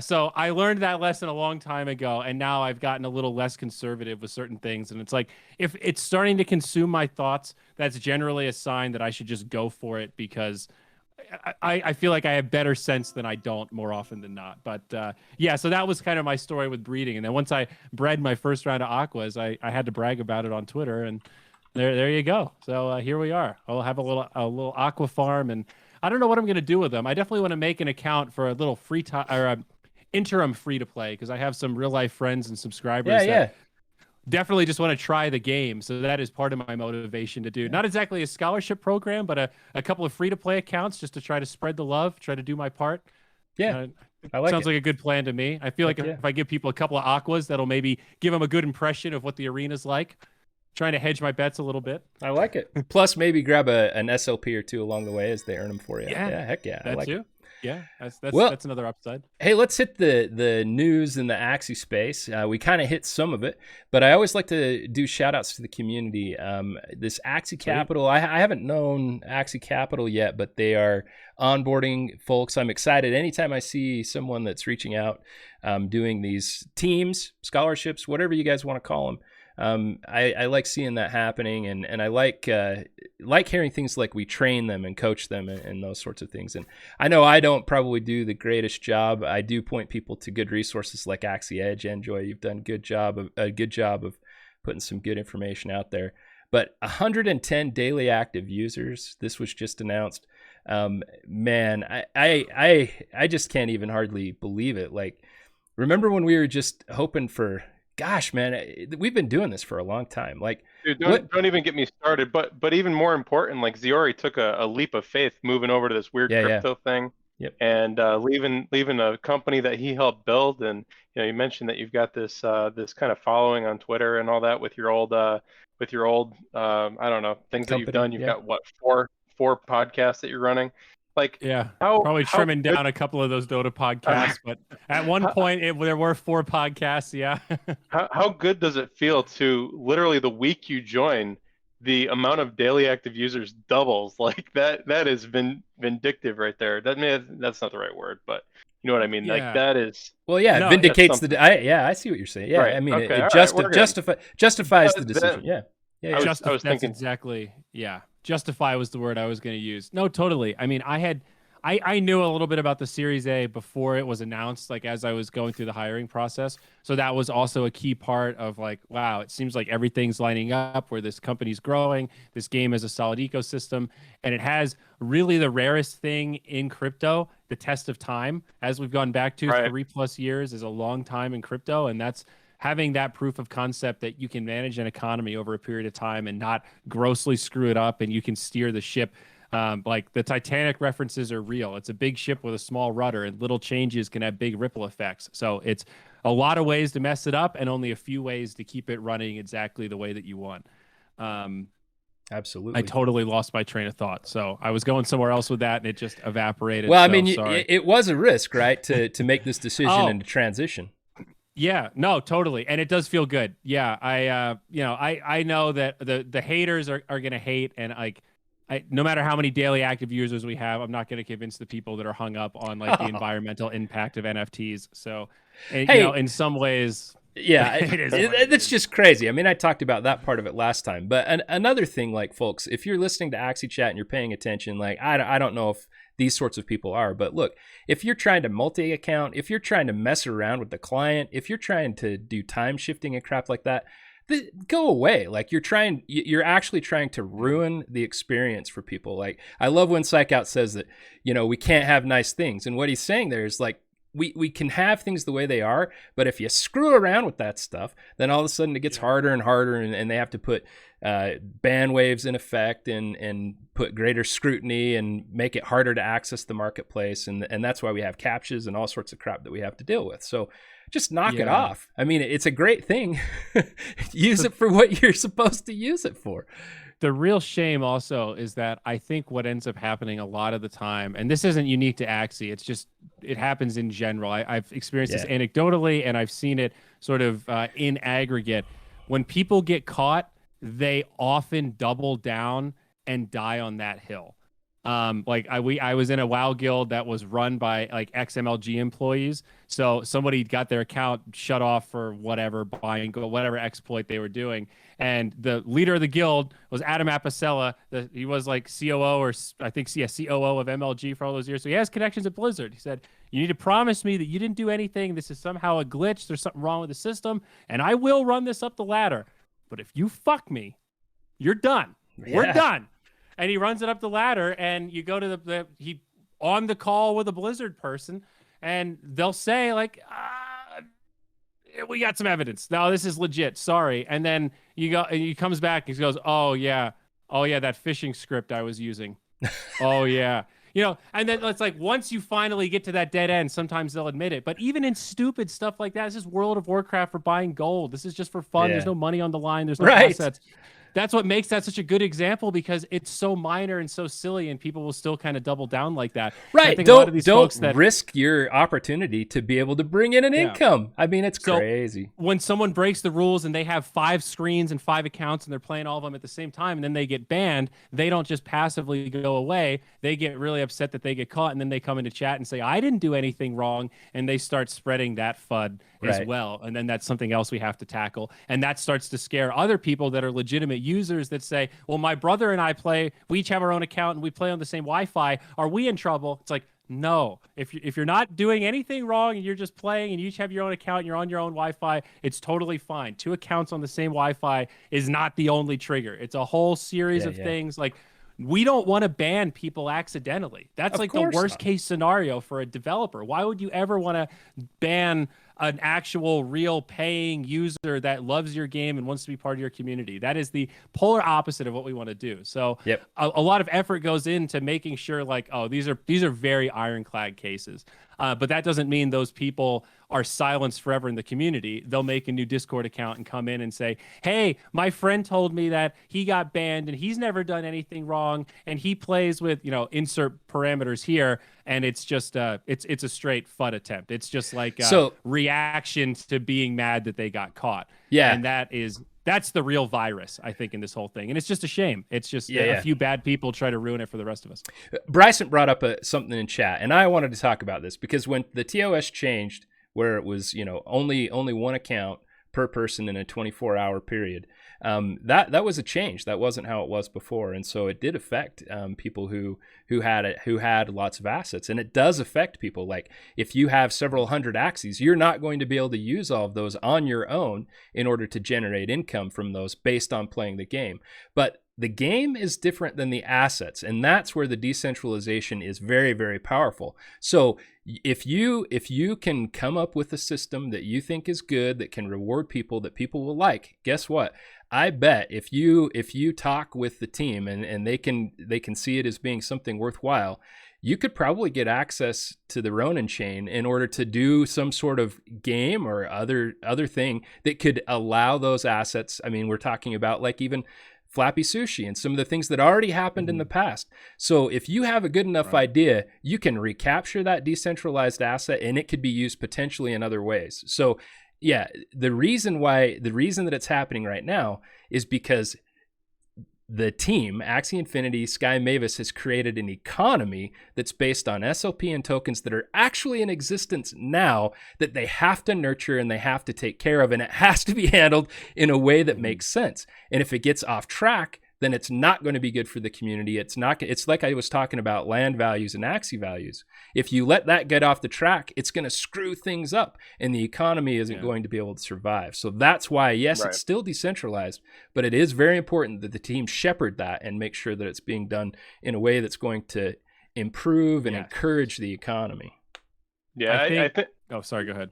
so I learned that lesson a long time ago, and now I've gotten a little less conservative with certain things. And it's like, if it's starting to consume my thoughts, that's generally a sign that I should just go for it, because I feel like I have better sense than I don't more often than not. But so that was kind of my story with breeding. And then once I bred my first round of aquas, I had to brag about it on Twitter, and there you go. So here we are. I'll have a little aqua farm, and I don't know what I'm going to do with them. I definitely want to make an account for a little free time or interim free to play, because I have some real life friends and subscribers that definitely just want to try the game. So that is part of my motivation to do. Not exactly a scholarship program, but a couple of free to play accounts just to try to spread the love, try to do my part. Yeah. Sounds like a good plan to me. I feel like if I give people a couple of aquas, that'll maybe give them a good impression of what the arena's like. Trying to hedge my bets a little bit. I like it. Plus, maybe grab an SLP or two along the way as they earn them for you. Yeah, heck yeah. That I like too. it. Yeah, that's another upside. Hey, let's hit the news in the Axie space. We kind of hit some of it, but I always like to do shout outs to the community. This Axie Capital, I haven't known Axie Capital yet, but they are onboarding folks. I'm excited anytime I see someone that's reaching out, doing these teams, scholarships, whatever you guys want to call them. I like seeing that happening, and I like hearing things like we train them and coach them and those sorts of things. And I know I don't probably do the greatest job. I do point people to good resources like Axie Edge. Enjoi, you've done a good job of putting some good information out there. But 110 daily active users. This was just announced. Man, I just can't even hardly believe it. Like, remember when we were just hoping for? Gosh, man, we've been doing this for a long time. Like, dude, don't even get me started. But even more important, like Ziori took a leap of faith moving over to this weird crypto thing, and leaving a company that he helped build. And you mentioned that you've got this this kind of following on Twitter and all that with your old I don't know, things that you've done. You've got what four podcasts that you're running. Like, probably trimming down a couple of those Dota podcasts, but at one point there were 4 podcasts. Yeah. How good does it feel to literally the week you join, the amount of daily active users doubles? Like that is vindictive right there. That's not the right word, but you know what I mean. Like that is. Well, yeah, it vindicates I see what you're saying. Yeah, right. I mean, it justifies the decision. Yeah. I was thinking exactly. Yeah. Justify was the word I was going to use. No, totally. I mean, I knew a little bit about the Series A before it was announced, like as I was going through the hiring process. So that was also a key part of like, wow, it seems like everything's lining up where this company's growing. This game has a solid ecosystem, and it has really the rarest thing in crypto, the test of time. As we've gone back to 3+ years is a long time in crypto, and that's having that proof of concept that you can manage an economy over a period of time and not grossly screw it up, and you can steer the ship. Like the Titanic references are real. It's a big ship with a small rudder, and little changes can have big ripple effects. So it's a lot of ways to mess it up and only a few ways to keep it running exactly the way that you want. Absolutely. I totally lost my train of thought. So I was going somewhere else with that, and it just evaporated. Well, I mean, it was a risk, right, to make this decision and to transition. Yeah, no, totally. And it does feel good. Yeah. I know that the haters are going to hate, and like, no matter how many daily active users we have, I'm not going to convince the people that are hung up on like the environmental impact of NFTs. So, in some ways, it's just crazy. I mean, I talked about that part of it last time, but another thing, like, folks, if you're listening to Axie Chat and you're paying attention, like, I don't know if these sorts of people are, but look, if you're trying to multi-account, if you're trying to mess around with the client, if you're trying to do time shifting and crap like that, go away. Like, you're actually trying to ruin the experience for people. Like, I love when Psych Out says that, we can't have nice things. And what he's saying there is like, we can have things the way they are, but if you screw around with that stuff, then all of a sudden it gets harder and harder, and they have to put ban waves in effect and put greater scrutiny and make it harder to access the marketplace, and that's why we have captchas and all sorts of crap that we have to deal with. So just knock it off. I mean, it's a great thing. Use it for what you're supposed to use it for. The real shame also is that I think what ends up happening a lot of the time, and this isn't unique to Axie, it's just, it happens in general. I've experienced this anecdotally, and I've seen it sort of in aggregate. When people get caught, they often double down and die on that hill. Like I was in a WoW guild that was run by like ex-MLG employees. So somebody got their account shut off for whatever, buying whatever exploit they were doing. And the leader of the guild was Adam Apicella. He was like COO, or I think COO of MLG for all those years. So he has connections at Blizzard. He said, you need to promise me that you didn't do anything. This is somehow a glitch. There's something wrong with the system, and I will run this up the ladder. But if you fuck me, you're done. Yeah. We're done. And he runs it up the ladder, and you go to he on the call with a Blizzard person, and they'll say like, we got some evidence. No, this is legit. Sorry. And then he comes back and he goes, oh yeah, that phishing script I was using. Oh yeah. You know, and then it's like, once you finally get to that dead end, sometimes they'll admit it. But even in stupid stuff like that, this is World of Warcraft for buying gold. This is just for fun. Yeah. There's no money on the line. There's no assets. That's what makes that such a good example, because it's so minor and so silly, and people will still kind of double down like that. Right. I think don't risk your opportunity to be able to bring in an income. I mean, it's crazy. When someone breaks the rules and they have 5 screens and 5 accounts and they're playing all of them at the same time, and then they get banned, they don't just passively go away. They get really upset that they get caught, and then they come into chat and say, I didn't do anything wrong, and they start spreading that FUD as well. And then that's something else we have to tackle. And that starts to scare other people that are legitimate users that say, well, my brother and I play, we each have our own account and we play on the same Wi-Fi. Are we in trouble? It's like, no. If you're not doing anything wrong and you're just playing and you each have your own account and you're on your own Wi-Fi, it's totally fine. 2 accounts on the same Wi-Fi is not the only trigger. It's a whole series of things. Like, we don't want to ban people accidentally. That's like the worst case scenario for a developer. Why would you ever want to ban an actual real paying user that loves your game and wants to be part of your community? That is the polar opposite of what we want to do. So a lot of effort goes into making sure, like, oh, these are very ironclad cases. But that doesn't mean those people are silenced forever in the community. They'll make a new Discord account and come in and say, hey, my friend told me that he got banned and he's never done anything wrong, and he plays with, insert parameters here, and it's just it's a straight FUD attempt. It's just like reaction to being mad that they got caught. Yeah. And that's the real virus, I think, in this whole thing. And it's just a shame. It's just a few bad people try to ruin it for the rest of us. Bryson brought up something in chat, and I wanted to talk about this because when the TOS changed, where it was, only 1 account per person in a 24-hour period, that was a change. That wasn't how it was before, and so it did affect people who had lots of assets, and it does affect people. Like, if you have several hundred Axies, you're not going to be able to use all of those on your own in order to generate income from those based on playing the game. But the game is different than the assets, and that's where the decentralization is very, very powerful. So if you can come up with a system that you think is good, that can reward people, that people will like, guess what? I bet if you talk with the team and they can see it as being something worthwhile, you could probably get access to the Ronin chain in order to do some sort of game or other thing that could allow those assets. I mean, we're talking about like even Flappy Sushi and some of the things that already happened in the past. So if you have a good enough idea, you can recapture that decentralized asset, and it could be used potentially in other ways. So yeah, the reason that it's happening right now is because the team, Axie Infinity, Sky Mavis, has created an economy that's based on SLP and tokens that are actually in existence now that they have to nurture and they have to take care of, and it has to be handled in a way that makes sense. And if it gets off track, then it's not going to be good for the community. It's like I was talking about land values and Axie values. If you let that get off the track, it's going to screw things up, and the economy isn't going to be able to survive. So that's why, yes, it's still decentralized, but it is very important that the team shepherd that and make sure that it's being done in a way that's going to improve and encourage the economy. Yeah, I I think. think. Oh, sorry. Go ahead.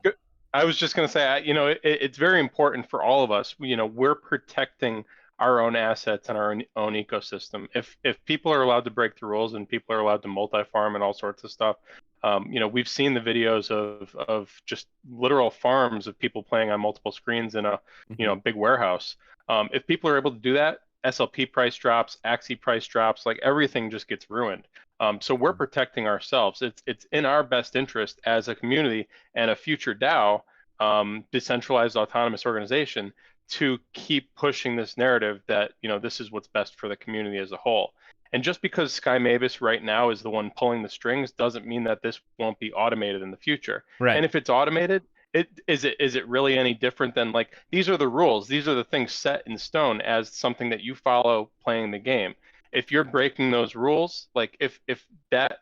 I was just going to say, it's very important for all of us. We're protecting our own assets and our own ecosystem. If people are allowed to break the rules and people are allowed to multi-farm and all sorts of stuff, we've seen the videos of just literal farms of people playing on multiple screens in a big warehouse. If people are able to do that, SLP price drops, Axie price drops, like everything just gets ruined. So we're protecting ourselves. It's in our best interest as a community and a future DAO, decentralized autonomous organization, to keep pushing this narrative that this is what's best for the community as a whole. And just because Sky Mavis right now is the one pulling the strings doesn't mean that this won't be automated in the future. Right. And if it's automated, is it really any different than, like, these are the rules, these are the things set in stone as something that you follow playing the game. If you're breaking those rules, like if that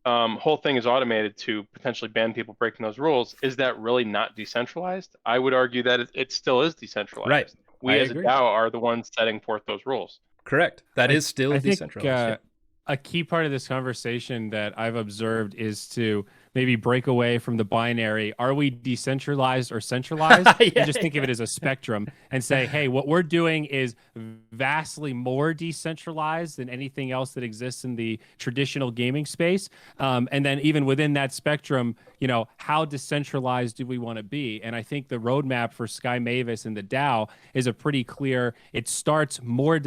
whole thing is automated to potentially ban people breaking those rules, is that really not decentralized? I would argue that it still is decentralized. Right. We I as agree. a DAO are the ones setting forth those rules. Correct. That is still I think, decentralized. a key part of this conversation that I've observed is to maybe break away from the binary. Are we decentralized or centralized? And just think of it as a spectrum and say, hey, what we're doing is vastly more decentralized than anything else that exists in the traditional gaming space. And then even within that spectrum, how decentralized do we want to be? And I think the roadmap for Sky Mavis and the DAO is a pretty clear, it starts more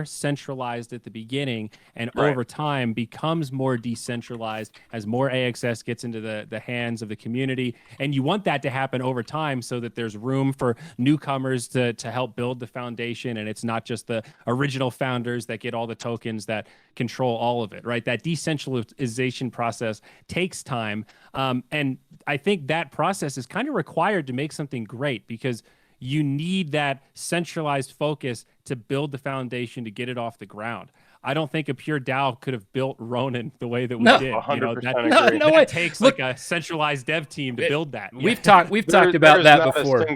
centralized at the beginning, and over time becomes more decentralized as more AXS gets into the hands of the community. And you want that to happen over time so that there's room for newcomers to help build the foundation, and it's not just the original founders that get all the tokens that control all of it, right? That decentralization process takes time. And I think that process is kind of required to make something great, because you need that centralized focus to build the foundation to get it off the ground. I don't think a pure DAO could have built Ronin the way that we did. 100% agree. That takes like a centralized dev team to build that. We've talked about that before.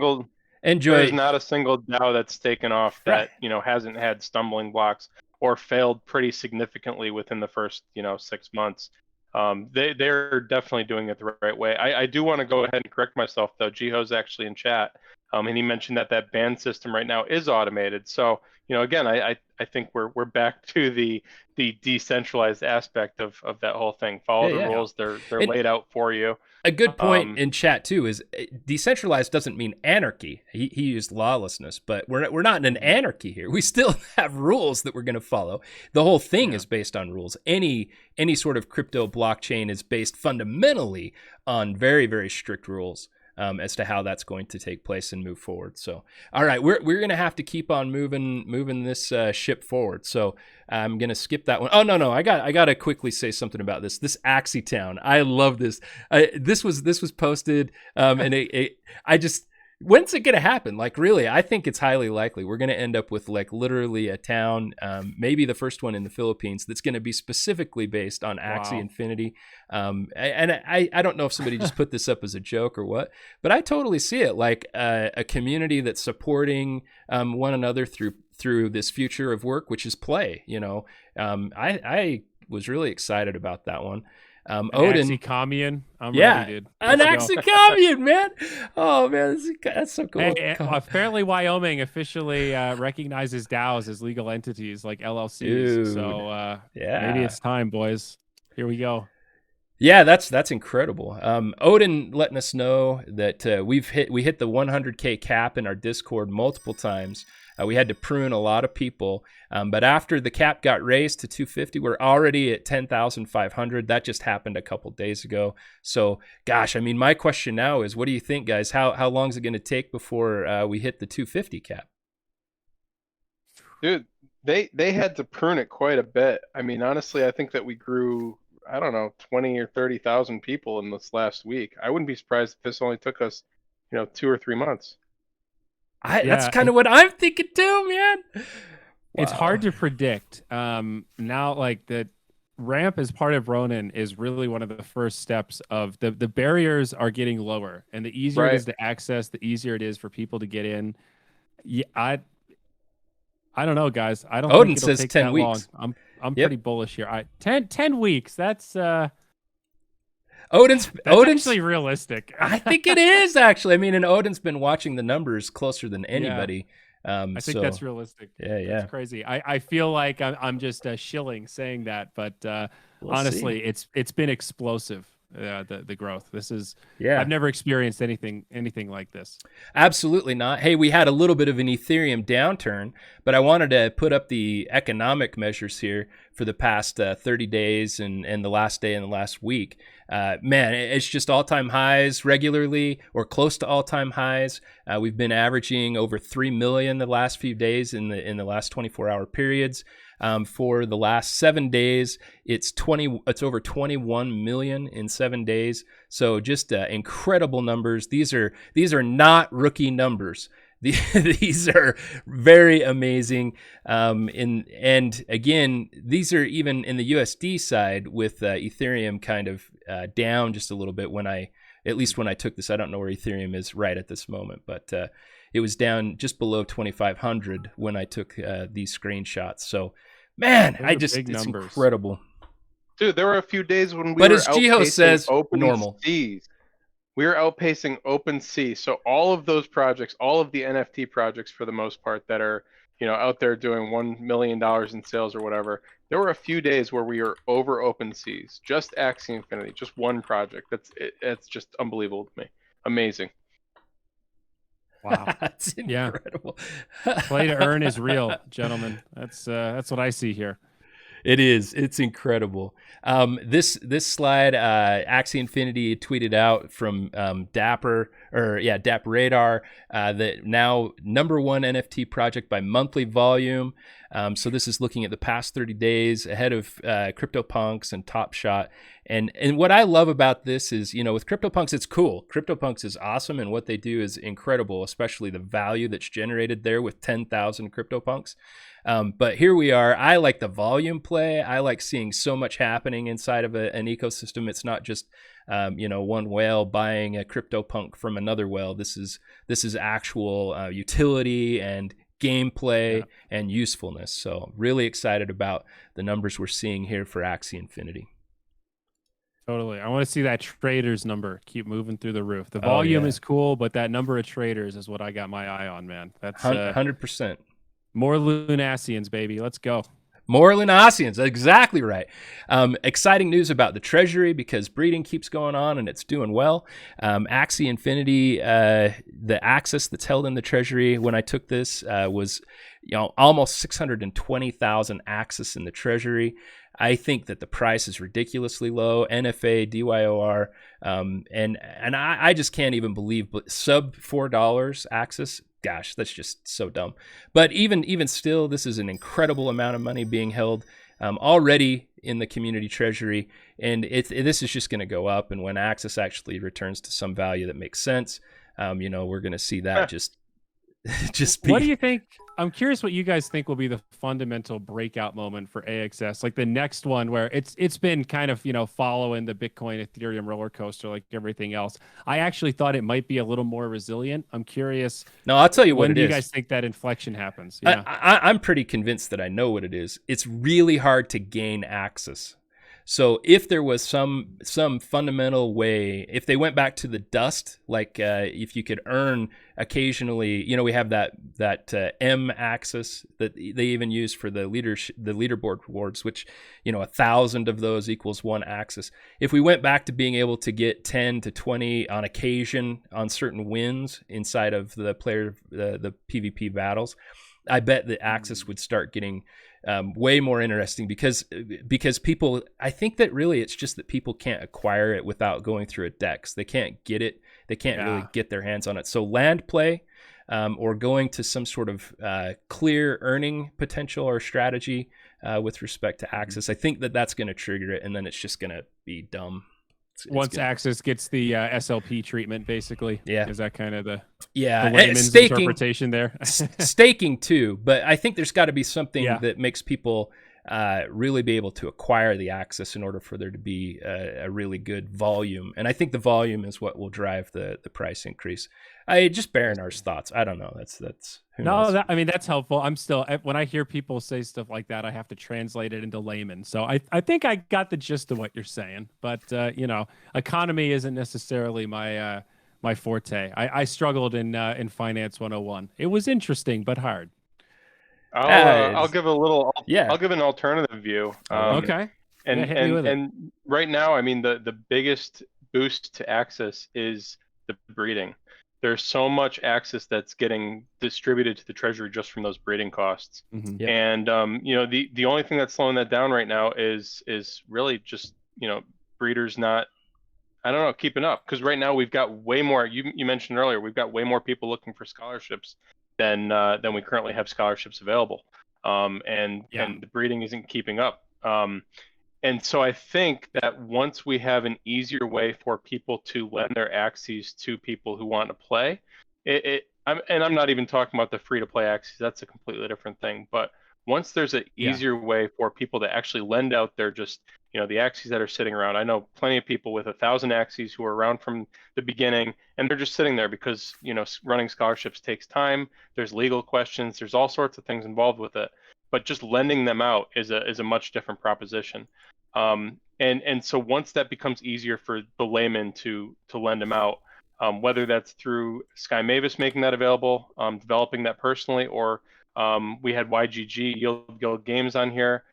Enjoi. There's not a single DAO that's taken off that hasn't had stumbling blocks or failed pretty significantly within the first 6 months. They're definitely doing it the right way. I do want to go ahead and correct myself though. Jiho's actually in chat, and he mentioned that ban system right now is automated. So again, I think we're back to the decentralized aspect of that whole thing. Follow the rules; they're laid out for you. A good point in chat too is decentralized doesn't mean anarchy. He used lawlessness, but we're not in an anarchy here. We still have rules that we're going to follow. The whole thing is based on rules. Any sort of crypto blockchain is based fundamentally on very, very strict rules as to how that's going to take place and move forward. So, all right, we're going to have to keep on moving this ship forward. So I'm going to skip that one. Oh, no, I got to quickly say something about this Axie Town. I love this. This was posted and I just, when's it going to happen? Like, really, I think it's highly likely we're going to end up with like literally a town, maybe the first one in the Philippines, that's going to be specifically based on Axie Infinity. And I don't know if somebody just put this up as a joke or what, but I totally see it like a community that's supporting one another through this future of work, which is play. I was really excited about that one. Odin, Axie Commune. I'm ready, dude. An Axie Commune, man. Oh man, that's so cool. Hey, apparently Wyoming officially recognizes DAOs as legal entities, like LLCs. Dude. So maybe it's time, boys. Here we go. Yeah, that's incredible. Odin letting us know that we hit the 100K cap in our Discord multiple times. We had to prune a lot of people, but after the cap got raised to 250, we're already at 10,500. That just happened a couple days ago. So, gosh, I mean, my question now is, what do you think, guys? How long is it going to take before we hit the 250 cap? Dude, they had to prune it quite a bit. I mean, honestly, I think that we grew, I don't know, 20 or 30,000 people in this last week. I wouldn't be surprised if this only took us, 2 or 3 months. That's kind of what I'm thinking too, man. It's hard to predict. Now, like the ramp as part of Ronin is really one of the first steps of the barriers are getting lower, and the easier it is to access, the easier it is for people to get in. Yeah, I don't know, guys. I don't Odin think it'll says take 10 that weeks. long. I'm pretty bullish here. 10 weeks. That's Odin's actually realistic. I think it is actually. I mean, and Odin's been watching the numbers closer than anybody. I think that's realistic. Yeah. That's crazy. I feel like I'm just shilling saying that, but honestly, it's been explosive. The growth. This is I've never experienced anything like this. Absolutely not. Hey, we had a little bit of an Ethereum downturn, but I wanted to put up the economic measures here for the past 30 days and the last day and the last week. Man, it's just all-time highs regularly or close to all-time highs. We've been averaging over 3 million the last few days in the last 24-hour periods. For the last 7 days, it's over 21 million in 7 days. So just incredible numbers. These are not rookie numbers. These are very amazing. And again, these are even in the USD side with Ethereum kind of down just a little bit at least when I took this. I don't know where Ethereum is right at this moment, but it was down just below 2,500 when I took these screenshots. So, man, it's numbers. Incredible. Dude, there were a few days when we were as Jiho says, open normal. seas. We were outpacing OpenSea. So all of those projects, all of the NFT projects for the most part that are, out there doing $1 million in sales or whatever, there were a few days where we were over OpenSeas. Just Axie Infinity, just one project. It's just unbelievable to me. Amazing. Wow. That's incredible. Play to earn is real, gentlemen. That's what I see here. It is. It's incredible. This slide, Axie Infinity tweeted out from Dap Radar, that now #1 NFT project by monthly volume. So this is looking at the past 30 days ahead of CryptoPunks and Top Shot. And what I love about this is, with CryptoPunks, it's cool. CryptoPunks is awesome, and what they do is incredible, especially the value that's generated there with 10,000 CryptoPunks. But here we are. I like the volume play. I like seeing so much happening inside of an ecosystem. It's not just one whale buying a CryptoPunk from another whale. This is actual utility and gameplay and usefulness. So really excited about the numbers we're seeing here for Axie Infinity. Totally. I want to see that traders number keep moving through the roof. The volume is cool, but that number of traders is what I got my eye on, man. That's 100%. More Lunassians, baby. Let's go. More Lunassians. Exactly right. Exciting news about the treasury because breeding keeps going on and it's doing well. Axie Infinity, the access that's held in the treasury when I took this was almost 620,000 access in the treasury. I think that the price is ridiculously low. NFA, DYOR, and I just can't even believe sub $4 access. Gosh, that's just so dumb. But even still, this is an incredible amount of money being held already in the community treasury, and this is just going to go up. And when access actually returns to some value that makes sense, we're going to see that just be. What do you think? I'm curious what you guys think will be the fundamental breakout moment for AXS, like the next one where it's been kind of following the Bitcoin Ethereum roller coaster like everything else. I actually thought it might be a little more resilient. I'm curious. No, I'll tell you what when it do is. You guys think that inflection happens? Yeah, I'm pretty convinced that I know what it is. It's really hard to gain access. So if there was some fundamental way, if they went back to the dust, like if you could earn occasionally, we have that M axis that they even use for the leaderboard rewards, which 1,000 of those equals one axis. If we went back to being able to get 10 to 20 on occasion on certain wins inside of the PvP battles, I bet the axis would start getting way more interesting because people, I think that really it's just that people can't acquire it without going through a DEX. They can't get it. They can't really get their hands on it. So land play or going to some sort of clear earning potential or strategy with respect to access, I think that's going to trigger it, and then it's just going to be dumb. Once Axis gets the SLP treatment, basically. Yeah. Is that kind of the layman's staking, interpretation there? Staking too, but I think there's got to be something that makes people really be able to acquire the access in order for there to be a really good volume. And I think the volume is what will drive the price increase. I just Baronar's thoughts. I don't know. That's who knows. I mean, that's helpful. I'm still, when I hear people say stuff like that, I have to translate it into layman. So I think I got the gist of what you're saying, but you know, economy isn't necessarily my my forte. I struggled in finance 101. It was interesting but hard. I'll give a little. Yeah. I'll give an alternative view. Okay. And Yeah, hit me with it. and right now, I mean, the biggest boost to Axis is the breeding. There's so much Axis that's getting distributed to the treasury just from those breeding costs. Mhm. Yep. And you know, the only thing that's slowing that down right now is really just, you know, breeders not, I don't know, keeping up. Because right now we've got way more. You mentioned earlier, we've got way more people looking for scholarships than we currently have scholarships available. And the breeding isn't keeping up. And so I think that once we have an easier way for people to lend their Axies to people who want to play, I'm not even talking about the free-to-play Axies. That's a completely different thing. But once there's an easier way for people to actually lend out their just, you know, the Axies that are sitting around. I know plenty of people with 1,000 Axies who are around from the beginning, and they're just sitting there because, you know, running scholarships takes time. There's legal questions. There's all sorts of things involved with it. But just lending them out is a much different proposition. And so once that becomes easier for the layman to lend them out, whether that's through Sky Mavis making that available, developing that personally, or we had YGG Yield Guild Games on here,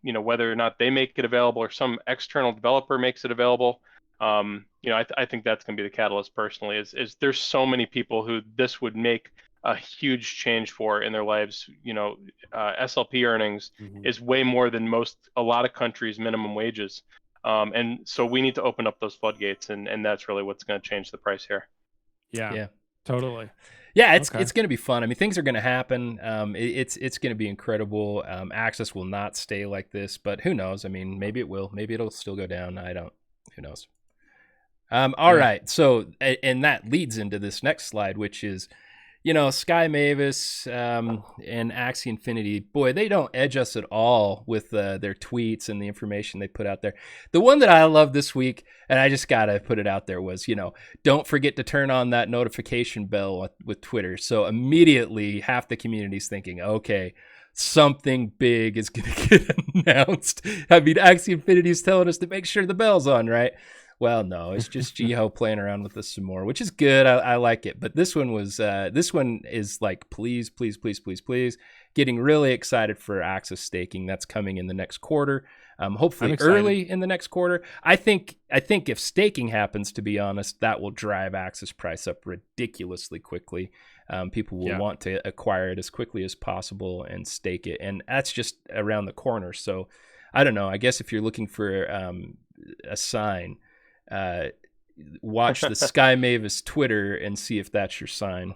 you know, whether or not they make it available or some external developer makes it available, you know, I think that's going to be the catalyst personally. Is there's so many people who this would make a huge change for in their lives. You know, SLP earnings is way more than a lot of countries' minimum wages. And so we need to open up those floodgates, and that's really what's going to change the price here. Yeah, totally. Yeah, it's going to be fun. I mean, things are going to happen. It's going to be incredible. Access will not stay like this, but who knows? I mean, maybe it will. Maybe it'll still go down. Who knows? All right. So, and that leads into this next slide, which is, you know, Sky Mavis and Axie Infinity, boy, they don't edge us at all with their tweets and the information they put out there. The one that I love this week, and I just got to put it out there, was, you know, don't forget to turn on that notification bell with Twitter. So immediately half the community's thinking, okay, something big is going to get announced. I mean, Axie Infinity is telling us to make sure the bell's on, right? Well, no, it's just Jiho playing around with us some more, which is good. I like it. But this one is like, please, please, please, please, please, getting really excited for Axis staking. That's coming in the next quarter. Hopefully early in the next quarter. I think if staking happens, to be honest, that will drive Axis price up ridiculously quickly. People will want to acquire it as quickly as possible and stake it. And that's just around the corner. So I don't know. I guess if you're looking for a sign, watch the Sky Mavis Twitter and see if that's your sign.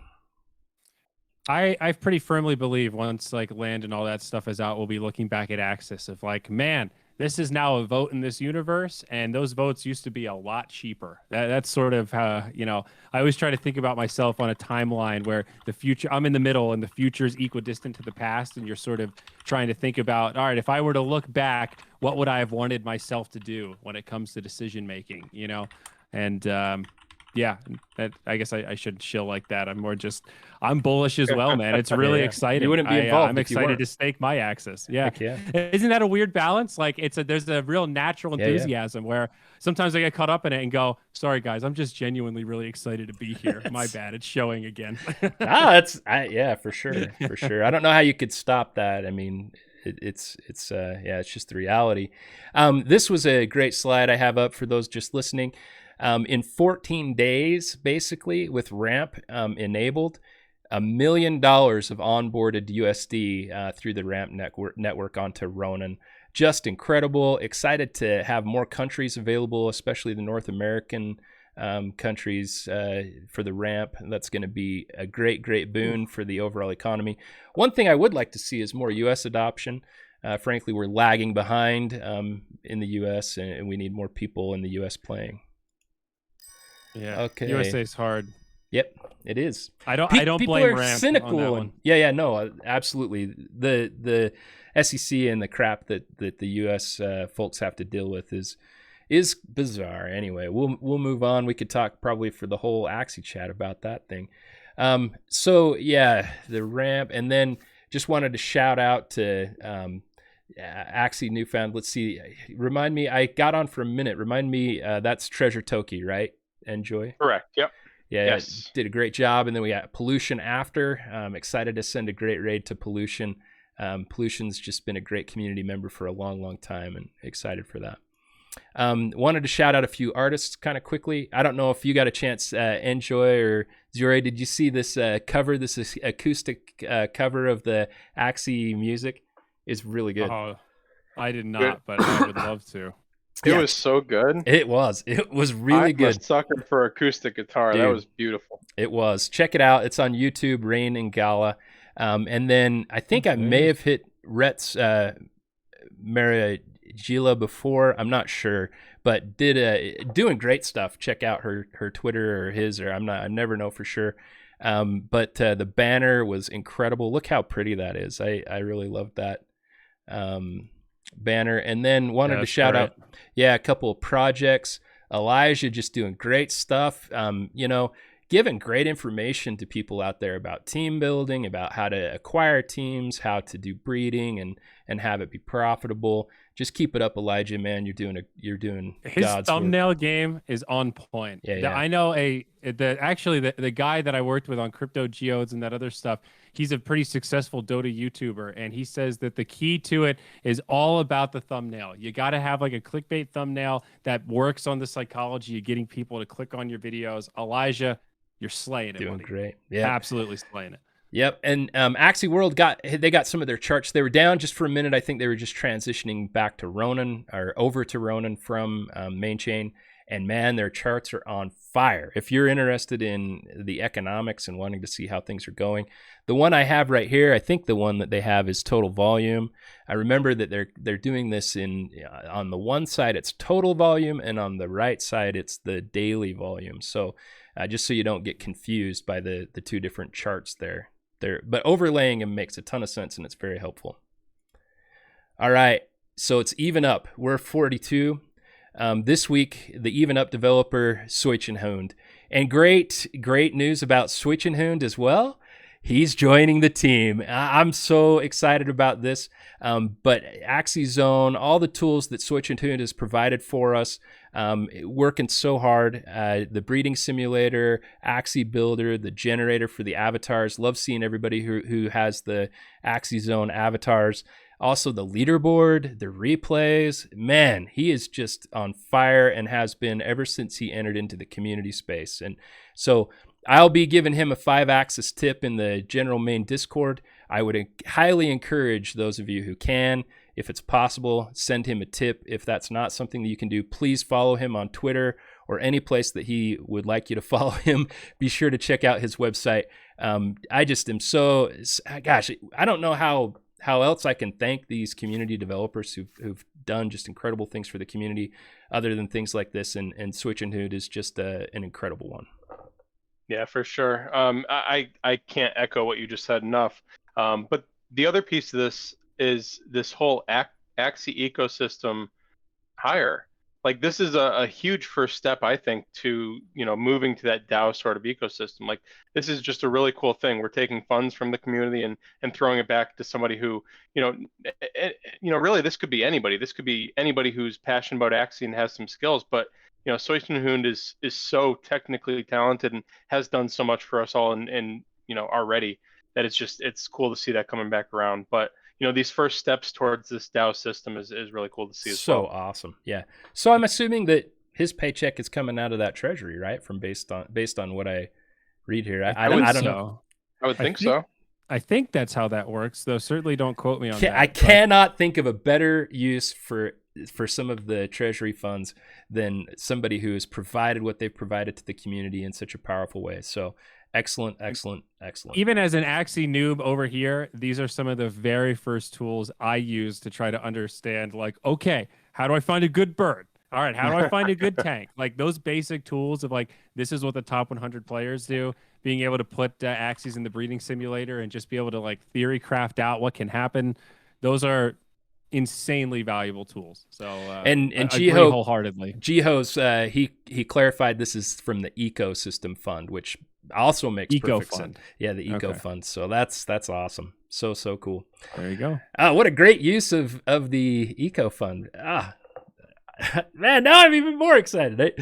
I pretty firmly believe once like land and all that stuff is out, we'll be looking back at Axis of like, man, this is now a vote in this universe, and those votes used to be a lot cheaper. That's sort of how, you know, I always try to think about myself on a timeline where the future, I'm in the middle and the future is equidistant to the past, and you're sort of trying to think about, all right, if I were to look back, what would I have wanted myself to do when it comes to decision making, you know? And yeah, I guess I should chill like that. I'm bullish as well, man. It's really exciting. You wouldn't be involved. I'm excited to stake my Axis. Yeah. Isn't that a weird balance? Like there's a real natural enthusiasm where sometimes I get caught up in it and go, sorry guys, I'm just genuinely really excited to be here. My bad. It's showing again. Yeah, for sure. For sure. I don't know how you could stop that. I mean, it's just the reality. This was a great slide I have up for those just listening. In 14 days, basically, with ramp enabled, $1 million of onboarded USD through the ramp network onto Ronin. Just incredible. Excited to have more countries available, especially the North American countries for the ramp. That's going to be a great boon for the overall economy. One thing I would like to see is more US adoption. Frankly, we're lagging behind in the US, and we need more people in the US playing. Yeah. Okay. USA is hard. Yep, it is. I don't People blame are Ramp cynical on that and one. no, absolutely. The SEC and the crap that the U.S. Folks have to deal with is bizarre. Anyway, we'll move on. We could talk probably for the whole Axie chat about that thing. So yeah, the ramp, and then just wanted to shout out to Axie Newfound. Let's see, remind me. I got on for a minute. Remind me. That's Treasure Toki, right? Enjoi. Correct. Yep. Yeah, Yes. did a great job. And then we got Pollution after. Excited to send a great raid to Pollution. Pollution's just been a great community member for a long, long time, and excited for that. Wanted to shout out a few artists kind of quickly. I don't know if you got a chance, Enjoi or Zure, did you see this cover? This is acoustic cover of the Axie music. It's really good. Oh, I did not, but I would love to. It was so good. It was really good. I'm a sucker for acoustic guitar. Dude, that was beautiful. It was. Check it out. It's on YouTube, Rain and Gala. And then I think I may have hit Rhett's Marigila before. I'm not sure, but doing great stuff. Check out her Twitter or his, or I never know for sure. But the banner was incredible. Look how pretty that is. I really loved that banner. And then wanted to shout out a couple of projects. Elijah just doing great stuff, giving great information to people out there about team building, about how to acquire teams, how to do breeding and have it be profitable. Just keep it up, Elijah, man. You're doing his God's thumbnail work. Game is on point. Yeah. I know the guy that I worked with on Crypto Geodes and that other stuff, he's a pretty successful Dota YouTuber, and he says that the key to it is all about the thumbnail. You got to have like a clickbait thumbnail that works on the psychology of getting people to click on your videos. Elijah, you're slaying it. Doing buddy. great. Yeah. Absolutely slaying it. Yep, and Axie World got some of their charts. They were down just for a minute. I think they were just transitioning back to Ronin or over to Ronin from main chain. And man, their charts are on fire. If you're interested in the economics and wanting to see how things are going, the one I have right here, I think the one that they have is total volume. I remember that they're doing this on the one side it's total volume, and on the right side it's the daily volume. So just so you don't get confused by the two different charts there. But overlaying them makes a ton of sense, and it's very helpful. All right, so it's Even Up. We're 42. This week, the Even Up developer, Soichenhund. And great news about Soichenhund as well. He's joining the team. I'm so excited about this. But Axie Zone, all the tools that Soichenhund has provided for us, working so hard. The breeding simulator, Axie Builder, the generator for the avatars. Love seeing everybody who has the Axie Zone avatars. Also the leaderboard, the replays. Man, he is just on fire and has been ever since he entered into the community space. And so I'll be giving him a 5-axis tip in the general main Discord. I would highly encourage those of you who can, if it's possible, send him a tip. If that's not something that you can do, please follow him on Twitter or any place that he would like you to follow him. Be sure to check out his website. I just am so, gosh, I don't know how else I can thank these community developers who've done just incredible things for the community other than things like this. And Soichenhund is just an incredible one. Yeah, for sure. I can't echo what you just said enough. But the other piece of this is this whole Axie ecosystem hire. Like, this is a huge first step, I think, to moving to that DAO sort of ecosystem. Like, this is just a really cool thing. We're taking funds from the community and throwing it back to somebody who, really this could be anybody. This could be anybody who's passionate about Axie and has some skills. But Soichenhund is so technically talented and has done so much for us all and already that it's cool to see that coming back around. But these first steps towards this DAO system is really cool to see as well. So awesome. Yeah. So I'm assuming that his paycheck is coming out of that treasury, right? Based on what I read here. I don't know. I would think so. I think that's how that works, though. Certainly don't quote me on that. I cannot think of a better use for some of the treasury funds than somebody who has provided what they've provided to the community in such a powerful way. So excellent. Even as an Axie noob over here, these are some of the very first tools I use to try to understand, like, okay, how do I find a good bird? All right, how do I find a good tank? Like those basic tools of like, this is what the top 100 players do. Being able to put Axies in the breeding simulator and just be able to like theory craft out what can happen. Those are insanely valuable tools. So and I agree wholeheartedly. Jiho's he clarified this is from the ecosystem fund, which also makes perfect sense. Yeah, the eco fund. So that's awesome. So cool. There you go. What a great use of the eco fund. Man, now I'm even more excited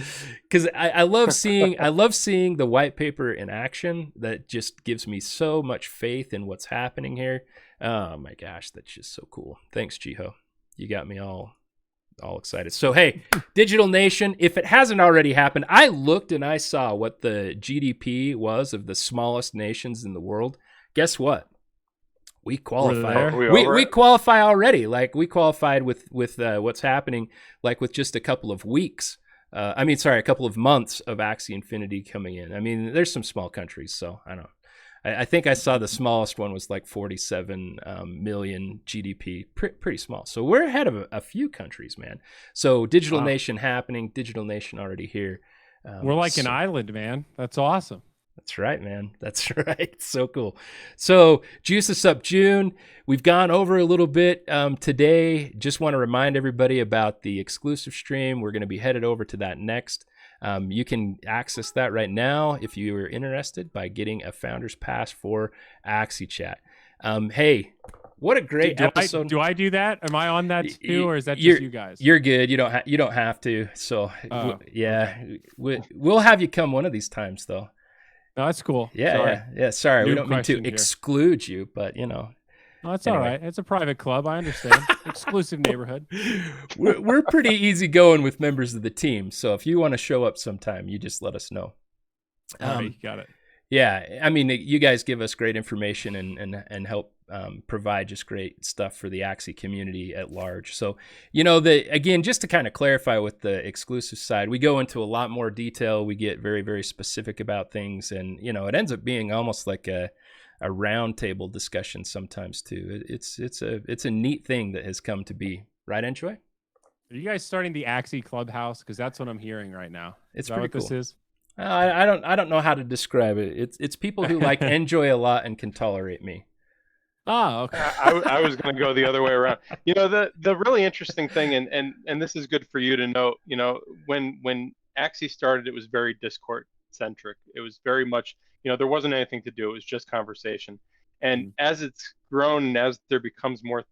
because I love seeing the white paper in action. That just gives me so much faith in what's happening here. Oh my gosh, that's just so cool. Thanks, Jiho. You got me all excited. So hey, Digital Nation, if it hasn't already happened, I looked and I saw what the GDP was of the smallest nations in the world. Guess what? We qualify. We qualify already. Like we qualified with what's happening. Like with just a couple of weeks. A couple of months of Axie Infinity coming in. I mean, there's some small countries, so I don't know. I think I saw the smallest one was like 47 million GDP. Pretty small. So we're ahead of a few countries, man. So Digital Nation happening. Digital Nation already here. We're like an island, man. That's awesome. That's right, man. That's right. So cool. So Juice Us Up June. We've gone over a little bit today. Just want to remind everybody about the exclusive stream. We're going to be headed over to that next. You can access that right now if you are interested by getting a Founder's Pass for Axie Chat. Hey, what a great episode! Do I do that? Am I on that too, or is that just you guys? You're good. You don't have to. So okay. We'll have you come one of these times, though. No, that's cool. Yeah. Sorry, we don't mean to exclude you, but you know. Oh, that's anyway. All right. It's a private club. I understand. Exclusive neighborhood. We're pretty easy going with members of the team. So if you want to show up sometime, you just let us know. Got it. Yeah. I mean, you guys give us great information and help provide just great stuff for the Axie community at large. So, again, just to kind of clarify with the exclusive side, we go into a lot more detail. We get very, very specific about things. And, it ends up being almost like a roundtable discussion sometimes too. It's a neat thing that has come to be, right, Enjoi? Are you guys starting the Axie Clubhouse? Because that's what I'm hearing right now. It's pretty cool. This is? I don't know how to describe it. It's people who like Enjoi a lot and can tolerate me. Oh, okay. I was going to go the other way around. The really interesting thing, and this is good for you to know. When Axie started, it was very Discord centric. It was very much, there wasn't anything to do. It was just conversation. And as it's grown and as there becomes more,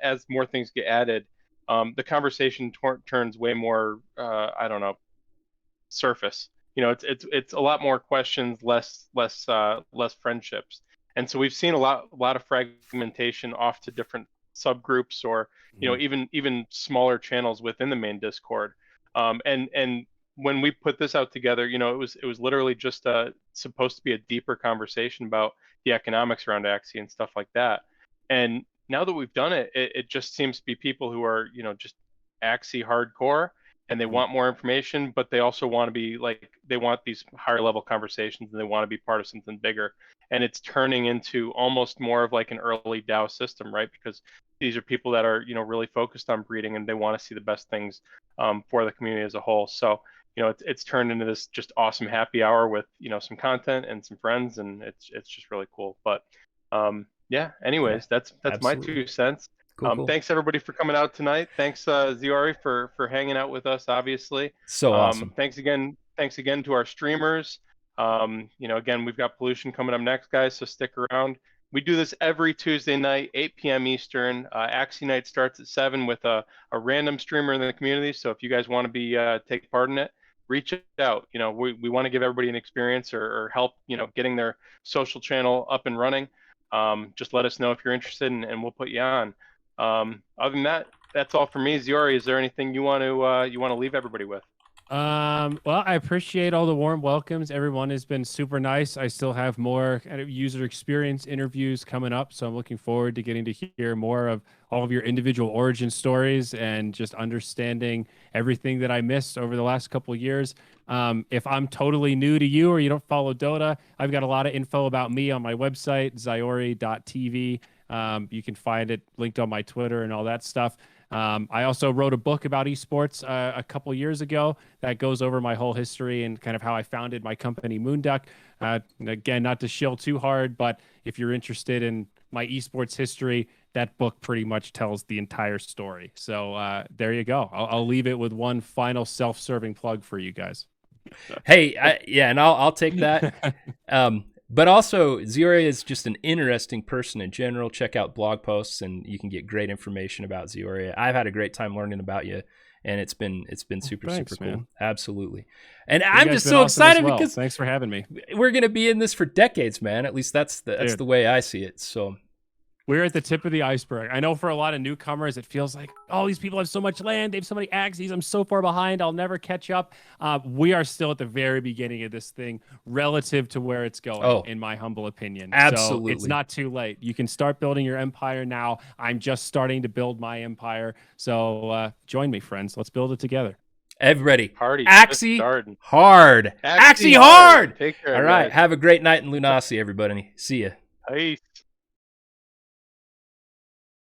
as more things get added, the conversation turns way more, surface. It's a lot more questions, less friendships. And so we've seen a lot of fragmentation off to different subgroups or, even smaller channels within the main Discord. And when we put this out together, it was literally just supposed to be a deeper conversation about the economics around Axie and stuff like that. And now that we've done it, it just seems to be people who are, just Axie hardcore and they want more information, but they also want to be they want these higher level conversations and they want to be part of something bigger. And it's turning into almost more of like an early DAO system, right? Because these are people that are, really focused on breeding and they want to see the best things for the community as a whole. So, it's turned into this just awesome happy hour with, some content and some friends, and it's just really cool. But anyways, that's my 2 cents. Cool. Thanks everybody for coming out tonight. Thanks Ziori for hanging out with us, obviously. So awesome. Thanks again to our streamers. Again, we've got Pollution coming up next, guys, so stick around. We do this every Tuesday night, 8 p.m. Eastern. Axie Night starts at 7 with a random streamer in the community. So if you guys want to be take part in it, reach out. We want to give everybody an experience or help, getting their social channel up and running. Just let us know if you're interested and we'll put you on. Other than that, that's all for me. Ziori, is there anything you want to leave everybody with? Well, I appreciate all the warm welcomes. Everyone has been super nice. I still have more kind of user experience interviews coming up, so I'm looking forward to getting to hear more of all of your individual origin stories and just understanding everything that I missed over the last couple of years. If I'm totally new to you or you don't follow Dota, I've got a lot of info about me on my website, ziori.tv. You can find it linked on my Twitter and all that stuff. I also wrote a book about esports a couple years ago that goes over my whole history and kind of how I founded my company Moonduck. Again, not to shill too hard, but if you're interested in my esports history, that book pretty much tells the entire story. So there you go. I'll leave it with one final self-serving plug for you guys. Hey, and I'll take that. But also, Zeoria is just an interesting person in general. Check out blog posts, and you can get great information about Zeoria. I've had a great time learning about you, and it's been super super cool. Man. Absolutely. And I'm just so excited because thanks for having me. We're gonna be in this for decades, man. At least that's the way I see it. So. We're at the tip of the iceberg. I know for a lot of newcomers, it feels like, oh, these people have so much land. They have so many Axies. I'm so far behind. I'll never catch up. We are still at the very beginning of this thing relative to where it's going, in my humble opinion. Absolutely. So it's not too late. You can start building your empire now. I'm just starting to build my empire. So join me, friends. Let's build it together. Everybody, Party Axie hard. Axie hard. Take care. All right. Have a great night in Lunasi, everybody. See ya. Peace.